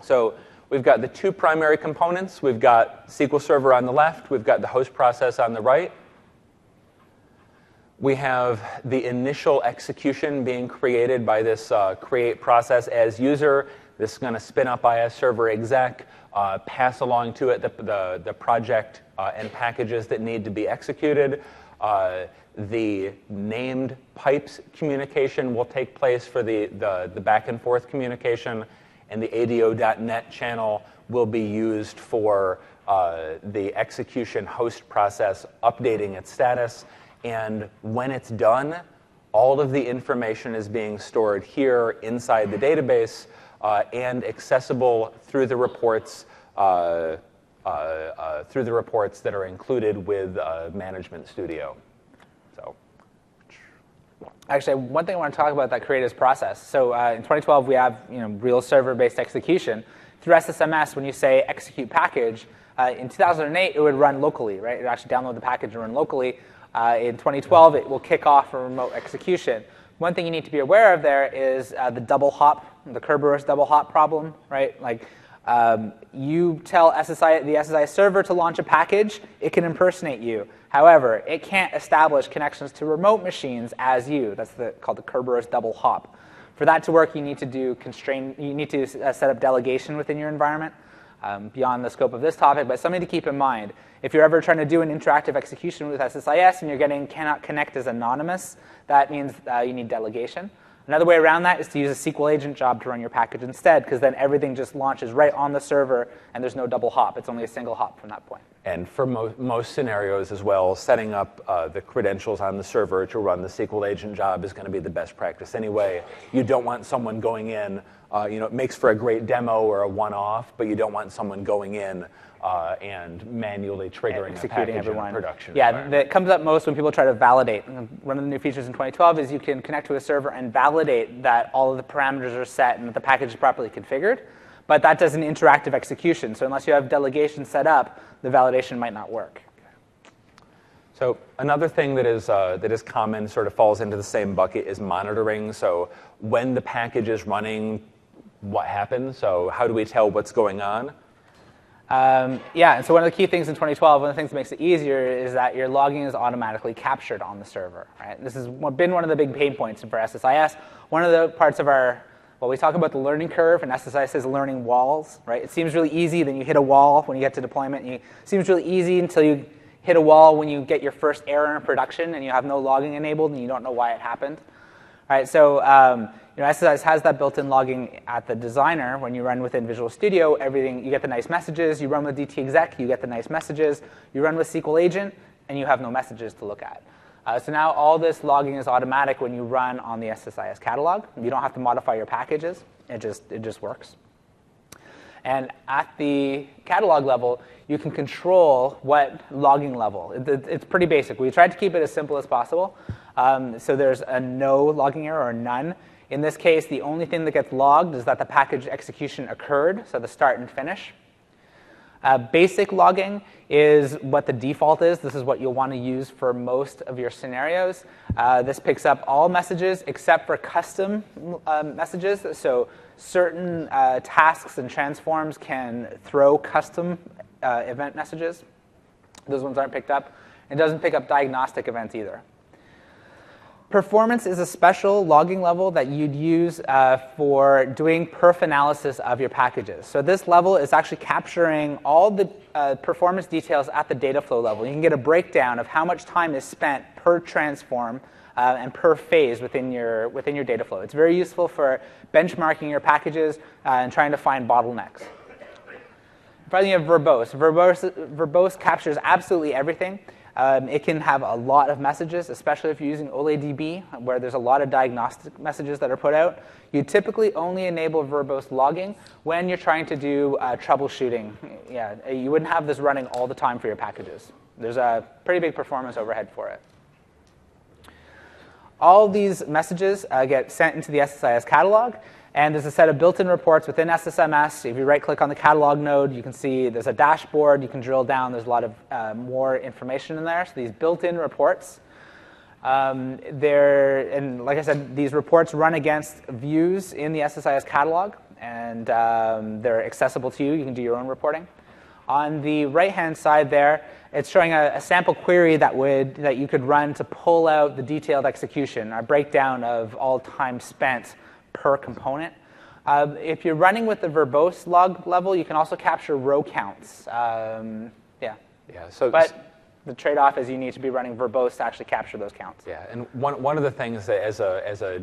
So we've got the two primary components. We've got SQL Server on the left. We've got the host process on the right. We have the initial execution being created by this create process as user. This is going to spin up IS Server exec, pass along to it the project and packages that need to be executed. The named pipes communication will take place for the back and forth communication, and the ADO.NET channel will be used for the execution host process updating its status. And when it's done, all of the information is being stored here inside the database and accessible through the reports that are included with Management Studio. So, actually, one thing I want to talk about that create process. So in 2012, we have real server-based execution. Through SSMS, when you say execute package, in 2008, it would run locally, right? It would actually download the package and run locally. In 2012, it will kick off a remote execution. One thing you need to be aware of there is the double hop, the Kerberos double hop problem, right? Like you tell the SSIS server to launch a package, it can impersonate you. However, it can't establish connections to remote machines as you. That's called the Kerberos double hop. For that to work, you need to set up delegation within your environment. Beyond the scope of this topic, but something to keep in mind. If you're ever trying to do an interactive execution with SSIS and you're getting cannot connect as anonymous, that means you need delegation. Another way around that is to use a SQL agent job to run your package instead, because then everything just launches right on the server and there's no double hop. It's only a single hop from that point. And for most scenarios as well, setting up the credentials on the server to run the SQL agent job is going to be the best practice anyway. You don't want someone going in, it makes for a great demo or a one-off, but you don't want someone going in and manually triggering a package in a production environment. That comes up most when people try to validate. One of the new features in 2012 is you can connect to a server and validate that all of the parameters are set and that the package is properly configured. But that does an interactive execution. So unless you have delegation set up, the validation might not work. So another thing that is common, sort of falls into the same bucket, is monitoring. So when the package is running, what happens? So how do we tell what's going on? Yeah, and so one of the key things in 2012, one of the things that makes it easier is that your logging is automatically captured on the server. Right? This has been one of the big pain points for SSIS. One of the parts of our, well, we talk about the learning curve, and SSIS is learning walls. Right? It seems really easy, then you hit a wall when you get to deployment. It seems really easy until you hit a wall when you get your first error in production and you have no logging enabled and you don't know why it happened. Right? So SSIS has that built-in logging at the designer. When you run within Visual Studio, everything, you get the nice messages. You run with DTExec, you get the nice messages. You run with SQL Agent, and you have no messages to look at. So now all this logging is automatic when you run on the SSIS catalog. You don't have to modify your packages. It just works. And at the catalog level, you can control what logging level. It's pretty basic. We tried to keep it as simple as possible. So there's a no logging error or none. In this case, the only thing that gets logged is that the package execution occurred, so the start and finish. Basic logging is what the default is. This is what you'll want to use for most of your scenarios. This picks up all messages except for custom messages. So certain tasks and transforms can throw custom event messages. Those ones aren't picked up. It doesn't pick up diagnostic events either. Performance is a special logging level that you'd use for doing perf analysis of your packages. So this level is actually capturing all the performance details at the data flow level. You can get a breakdown of how much time is spent per transform and per phase within your data flow. It's very useful for benchmarking your packages and trying to find bottlenecks. Finally, you have verbose. Verbose captures absolutely everything. It can have a lot of messages, especially if you're using OLEDB, where there's a lot of diagnostic messages that are put out. You typically only enable verbose logging when you're trying to do troubleshooting. Yeah, you wouldn't have this running all the time for your packages. There's a pretty big performance overhead for it. All these messages get sent into the SSIS catalog. And there's a set of built-in reports within SSMS. If you right-click on the catalog node, you can see there's a dashboard. You can drill down. There's a lot of more information in there. So these built-in reports, and like I said, these reports run against views in the SSIS catalog, and they're accessible to you. You can do your own reporting. On the right-hand side there, it's showing a sample query that you could run to pull out the detailed execution, a breakdown of all time spent per component. If you're running with the verbose log level, you can also capture row counts. But the trade-off is you need to be running verbose to actually capture those counts. Yeah, and one of the things that as a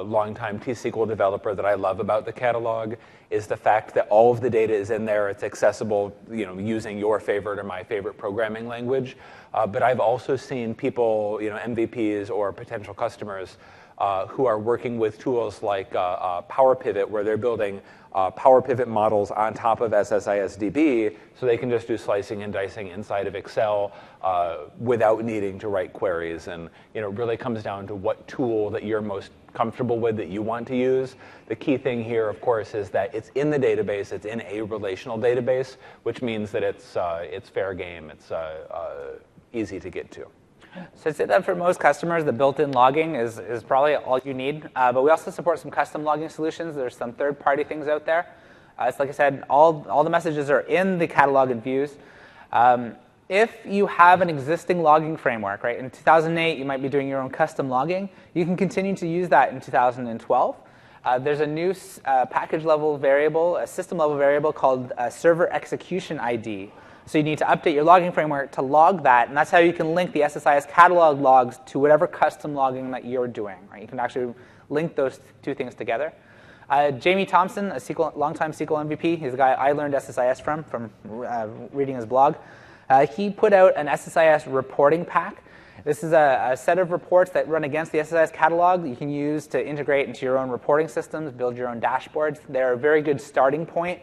longtime T-SQL developer that I love about the catalog is the fact that all of the data is in there. It's accessible, using your favorite or my favorite programming language. But I've also seen people, MVPs or potential customers, who are working with tools like Power Pivot, where they're building Power Pivot models on top of SSIS-DB, so they can just do slicing and dicing inside of Excel without needing to write queries. And it really comes down to what tool that you're most comfortable with that you want to use. The key thing here, of course, is that it's in the database. It's in a relational database, which means that it's fair game. It's easy to get to. So I'd say that for most customers, the built-in logging is probably all you need. But we also support some custom logging solutions. There's some third-party things out there. It's like I said, all the messages are in the catalog and views. If you have an existing logging framework, right, in 2008, you might be doing your own custom logging. You can continue to use that in 2012. There's a new package-level variable, a system-level variable called server execution ID. So you need to update your logging framework to log that, and that's how you can link the SSIS catalog logs to whatever custom logging that you're doing. Right? You can actually link those two things together. Jamie Thompson, a longtime SQL MVP, he's a guy I learned SSIS from reading his blog. He put out an SSIS reporting pack. This is a set of reports that run against the SSIS catalog that you can use to integrate into your own reporting systems, build your own dashboards. They're a very good starting point.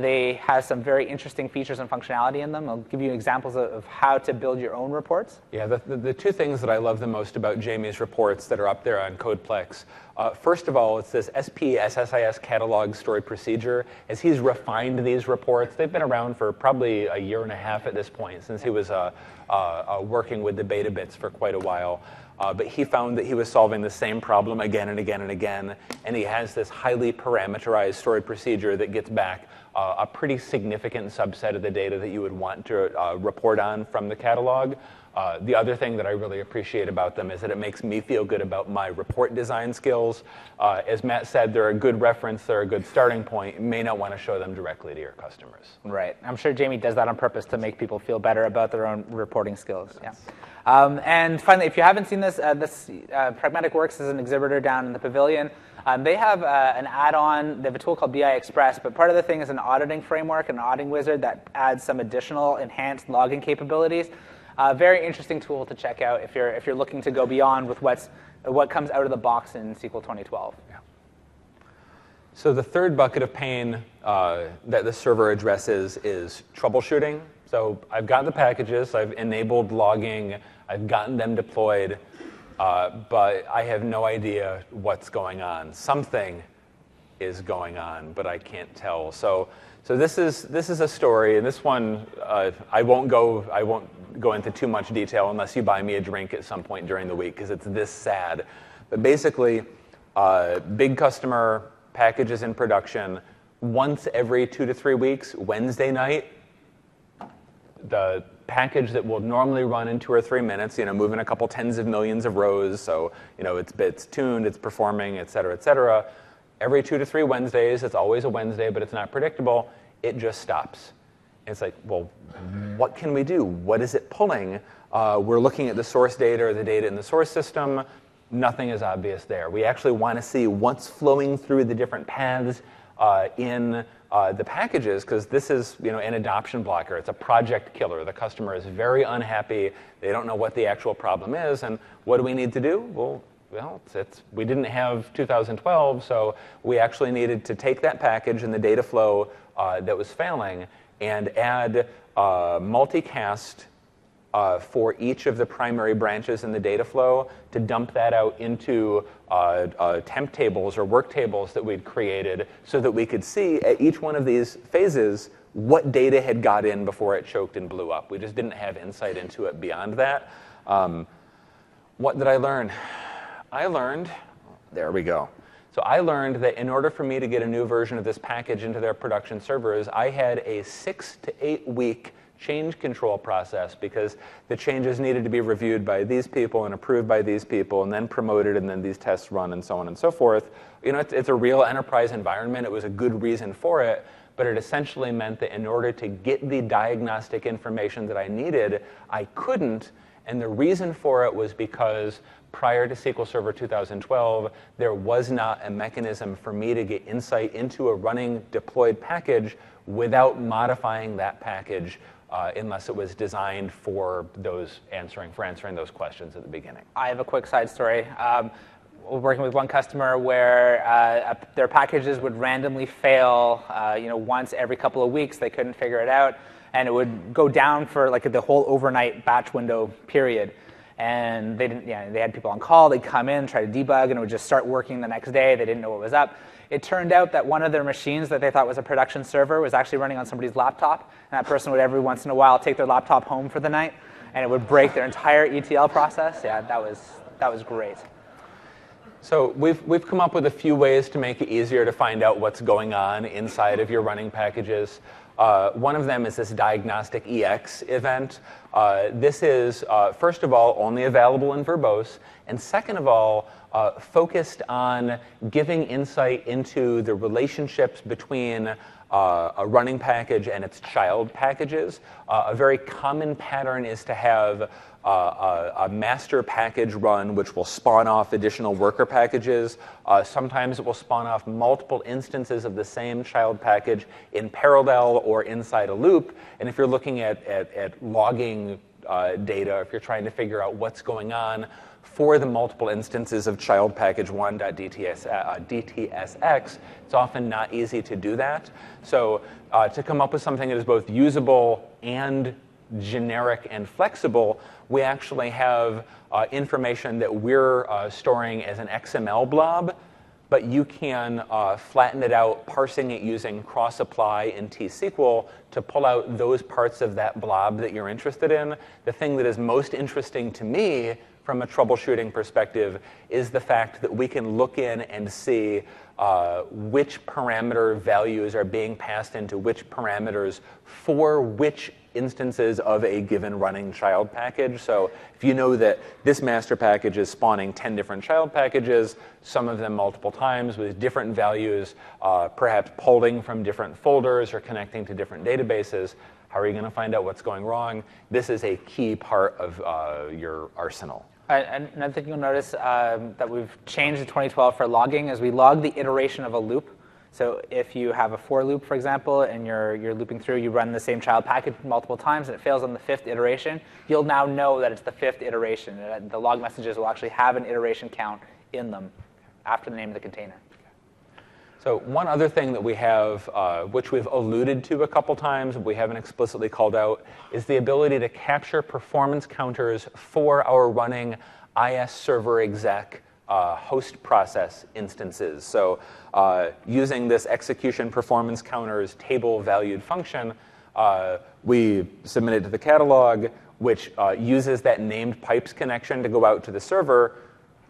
They have some very interesting features and functionality in them. I'll give you examples of how to build your own reports. Yeah, the two things that I love the most about Jamie's reports that are up there on CodePlex, first of all, it's this SP SSIS catalog stored procedure. As he's refined these reports, they've been around for probably a year and a half at this point, since he was working with the beta bits for quite a while. But he found that he was solving the same problem again and again and again, and he has this highly parameterized stored procedure that gets back a pretty significant subset of the data that you would want to report on from the catalog. The other thing that I really appreciate about them is that it makes me feel good about my report design skills. As Matt said, they're a good reference, they're a good starting point. You may not want to show them directly to your customers. Right. I'm sure Jamie does that on purpose to make people feel better about their own reporting skills. Yes. Yeah. And finally, if you haven't seen this, Pragmatic Works is an exhibitor down in the pavilion. They have an add-on. They have a tool called BI Express, but part of the thing is an auditing framework, an auditing wizard that adds some additional enhanced logging capabilities. Very interesting tool to check out if you're looking to go beyond with what comes out of the box in SQL 2012. Yeah. So the third bucket of pain that the server addresses is troubleshooting. So I've got the packages, I've enabled logging, I've gotten them deployed, but I have no idea what's going on. Something is going on, but I can't tell. So this is a story, and this one I won't go into too much detail unless you buy me a drink at some point during the week because it's this sad. But basically, big customer, packages in production, once every 2 to 3 weeks, Wednesday night, the package that will normally run in 2 or 3 minutes, moving a couple tens of millions of rows, so it's tuned, it's performing, et cetera, et cetera. Every 2 to 3 Wednesdays, it's always a Wednesday, but it's not predictable, it just stops. It's like, well, what can we do? What is it pulling? We're looking at the source data or the data in the source system. Nothing is obvious there. We actually want to see what's flowing through the different paths in the packages, because this is an adoption blocker. It's a project killer. The customer is very unhappy. They don't know what the actual problem is. And what do we need to do? Well, we didn't have 2012, so we actually needed to take that package and the data flow that was failing and add multicast for each of the primary branches in the data flow to dump that out into temp tables or work tables that we'd created so that we could see at each one of these phases what data had got in before it choked and blew up. We just didn't have insight into it beyond that. What did I learn? There we go. So I learned that in order for me to get a new version of this package into their production servers, I had a 6 to 8 week change control process because the changes needed to be reviewed by these people and approved by these people and then promoted and then these tests run and so on and so forth. It's a real enterprise environment. It was a good reason for it, but it essentially meant that in order to get the diagnostic information that I needed, I couldn't. And the reason for it was because prior to SQL Server 2012, there was not a mechanism for me to get insight into a running deployed package without modifying that package unless it was designed for answering those questions at the beginning. I have a quick side story. We're working with one customer where their packages would randomly fail once every couple of weeks. They couldn't figure it out. And it would go down for like the whole overnight batch window period. And they didn't. They had people on call. They'd come in, try to debug, and it would just start working the next day. They didn't know what was up. It turned out that one of their machines that they thought was a production server was actually running on somebody's laptop. And that person would every once in a while take their laptop home for the night, and it would break their entire ETL process. Yeah, that was great. So we've come up with a few ways to make it easier to find out what's going on inside of your running packages. One of them is this diagnostic EX event. This is, first of all, only available in verbose, and second of all, focused on giving insight into the relationships between a running package and its child packages. A very common pattern is to have a master package run, which will spawn off additional worker packages. Sometimes it will spawn off multiple instances of the same child package in parallel or inside a loop. And if you're looking at logging data, if you're trying to figure out what's going on for the multiple instances of child package 1.dtsx, it's often not easy to do that. So to come up with something that is both usable and generic and flexible, we actually have information that we're storing as an XML blob, but you can flatten it out, parsing it using cross-apply in T-SQL to pull out those parts of that blob that you're interested in. The thing that is most interesting to me from a troubleshooting perspective is the fact that we can look in and see which parameter values are being passed into which parameters for which instances of a given running child package. So if you know that this master package is spawning 10 different child packages, some of them multiple times with different values, perhaps pulling from different folders or connecting to different databases, how are you going to find out what's going wrong? This is a key part of your arsenal. And another thing you'll notice that we've changed in 2012 for logging is we log the iteration of a loop. So if you have a for loop, for example, and you're looping through, you run the same child package multiple times, and it fails on the 5th iteration, you'll now know that it's the 5th iteration. The log messages will actually have an iteration count in them after the name of the container. So one other thing that we have, which we've alluded to a couple times, but we haven't explicitly called out, is the ability to capture performance counters for our running IS server exec host process instances. So using this execution performance counters table valued function, we submit it to the catalog, which uses that named pipes connection to go out to the server,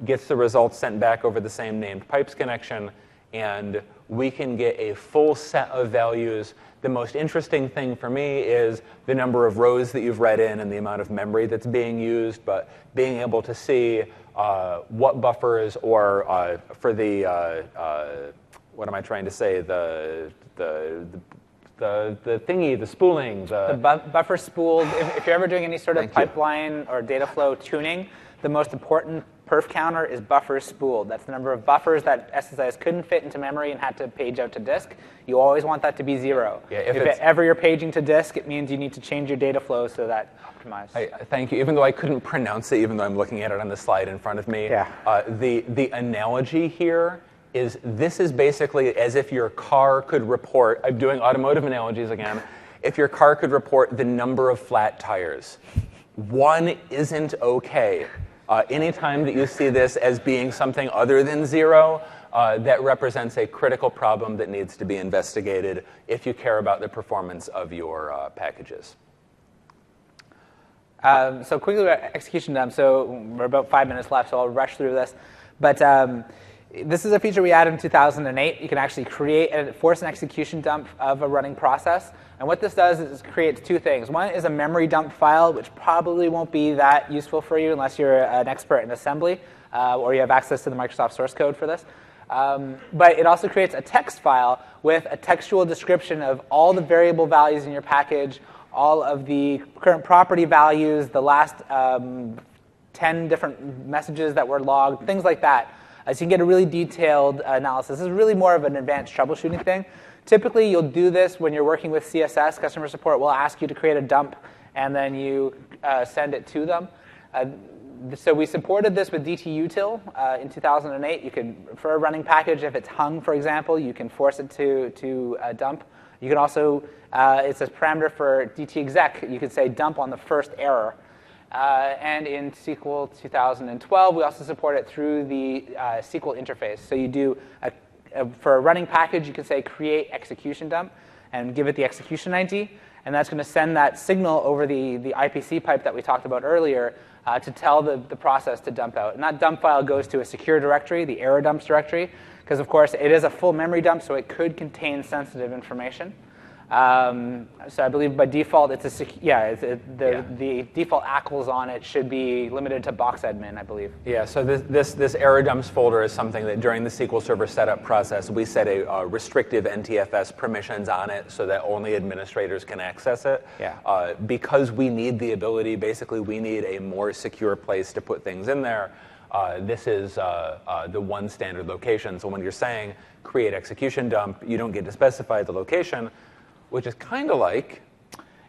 gets the results sent back over the same named pipes connection, and we can get a full set of values. The most interesting thing for me is the number of rows that you've read in and the amount of memory that's being used, but being able to see what buffers, or for the, what am I trying to say, the thingy, the spooling. The buffer spooled, if you're ever doing any sort of pipeline or data flow tuning, the most important perf counter is buffer spooled. That's the number of buffers that SSIS couldn't fit into memory and had to page out to disk. You always want that to be 0. Yeah, if ever you're paging to disk, it means you need to change your data flow so that optimized. Thank you. Even though I couldn't pronounce it, even though I'm looking at it on the slide in front of me, the analogy here is this is basically as if your car could report, I'm doing automotive analogies again, if your car could report the number of flat tires. 1 isn't okay. Anytime that you see this as being something other than 0, that represents a critical problem that needs to be investigated if you care about the performance of your packages. So quickly about execution dump. So we're about 5 minutes left, so I'll rush through this. But this is a feature we added in 2008. You can actually create and force an execution dump of a running process. And what this does is it creates 2 things. One is a memory dump file, which probably won't be that useful for you unless you're an expert in assembly or you have access to the Microsoft source code for this. But it also creates a text file with a textual description of all the variable values in your package, all of the current property values, the last 10 different messages that were logged, things like that. So you can get a really detailed analysis. This is really more of an advanced troubleshooting thing. Typically, you'll do this when you're working with CSS. Customer support will ask you to create a dump, and then you send it to them. So we supported this with DTUtil in 2008. You could, for a running package, if it's hung, for example, you can force it to dump. You can also, it's a parameter for DTExec. You could say dump on the first error. And in SQL 2012, we also support it through the SQL interface. So you do, for a running package, you can say create execution dump and give it the execution ID. And that's going to send that signal over the IPC pipe that we talked about earlier to tell the process to dump out. And that dump file goes to a secure directory, the error dumps directory, because, of course, it is a full memory dump, so it could contain sensitive information. So I believe by default, it's the default ACLs on it should be limited to box admin, I believe. Yeah, so this error dumps folder is something that during the SQL Server setup process, we set a restrictive NTFS permissions on it so that only administrators can access it. Yeah. Because we need the ability, basically we need a more secure place to put things in there. This is the one standard location. So when you're saying create execution dump, you don't get to specify the location, which is kind of like...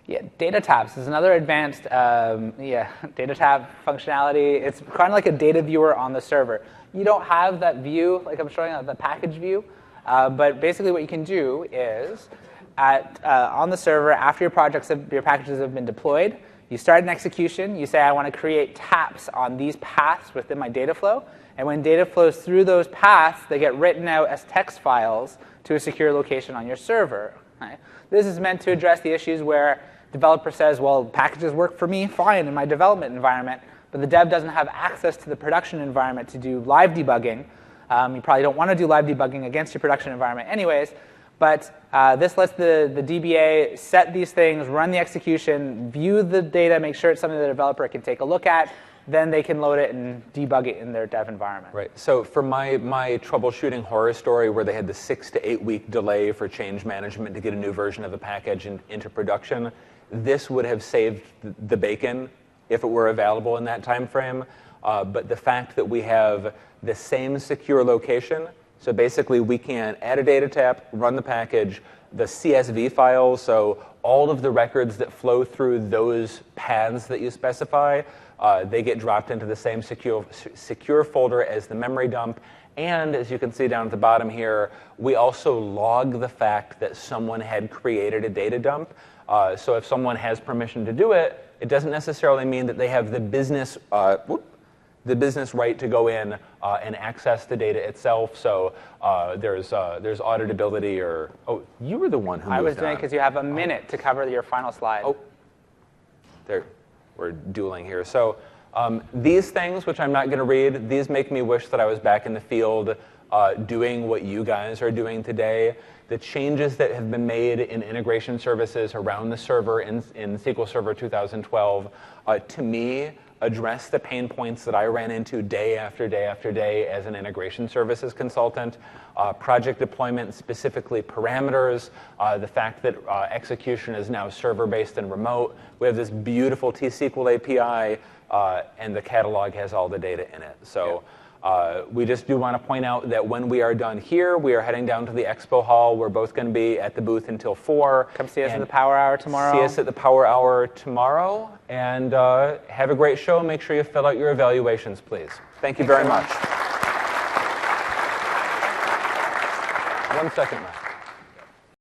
Yeah, data tabs is another advanced data tab functionality. It's kind of like a data viewer on the server. You don't have that view, like I'm showing the package view, but basically what you can do is on the server, after your packages have been deployed, you start an execution. You say, I want to create taps on these paths within my data flow. And when data flows through those paths, they get written out as text files to a secure location on your server. Right? This is meant to address the issues where developer says, well, packages work for me fine in my development environment, but the dev doesn't have access to the production environment to do live debugging. You probably don't want to do live debugging against your production environment anyways, but this lets the DBA set these things, run the execution, view the data, make sure it's something the developer can take a look at. Then they can load it and debug it in their dev environment. Right. So for my troubleshooting horror story where they had the 6 to 8 week delay for change management to get a new version of the package into production, this would have saved the bacon if it were available in that time frame. But the fact that we have the same secure location, so basically we can add a data tap, run the package, the CSV files, so all of the records that flow through those paths that you specify, they get dropped into the same secure folder as the memory dump. And as you can see down at the bottom here, we also log the fact that someone had created a data dump. So if someone has permission to do it, it doesn't necessarily mean that they have the business right to go in and access the data itself. So there's auditability or, oh, you were the one who moved I was doing on. because you have a minute to cover your final slide. Oh, there, we're dueling here. So these things, which I'm not going to read, these make me wish that I was back in the field doing what you guys are doing today. The changes that have been made in integration services around the server in SQL Server 2012, to me, address the pain points that I ran into day after day after day as an integration services consultant. Project deployment, specifically parameters, the fact that execution is now server-based and remote. We have this beautiful T-SQL API, and the catalog has all the data in it. So we just do want to point out that when we are done here, we are heading down to the expo hall. We're both going to be at the booth until 4. Come see us at the Power Hour tomorrow. See us at the Power Hour tomorrow. And have a great show. Make sure you fill out your evaluations, please. Thank you very much. 1 second left.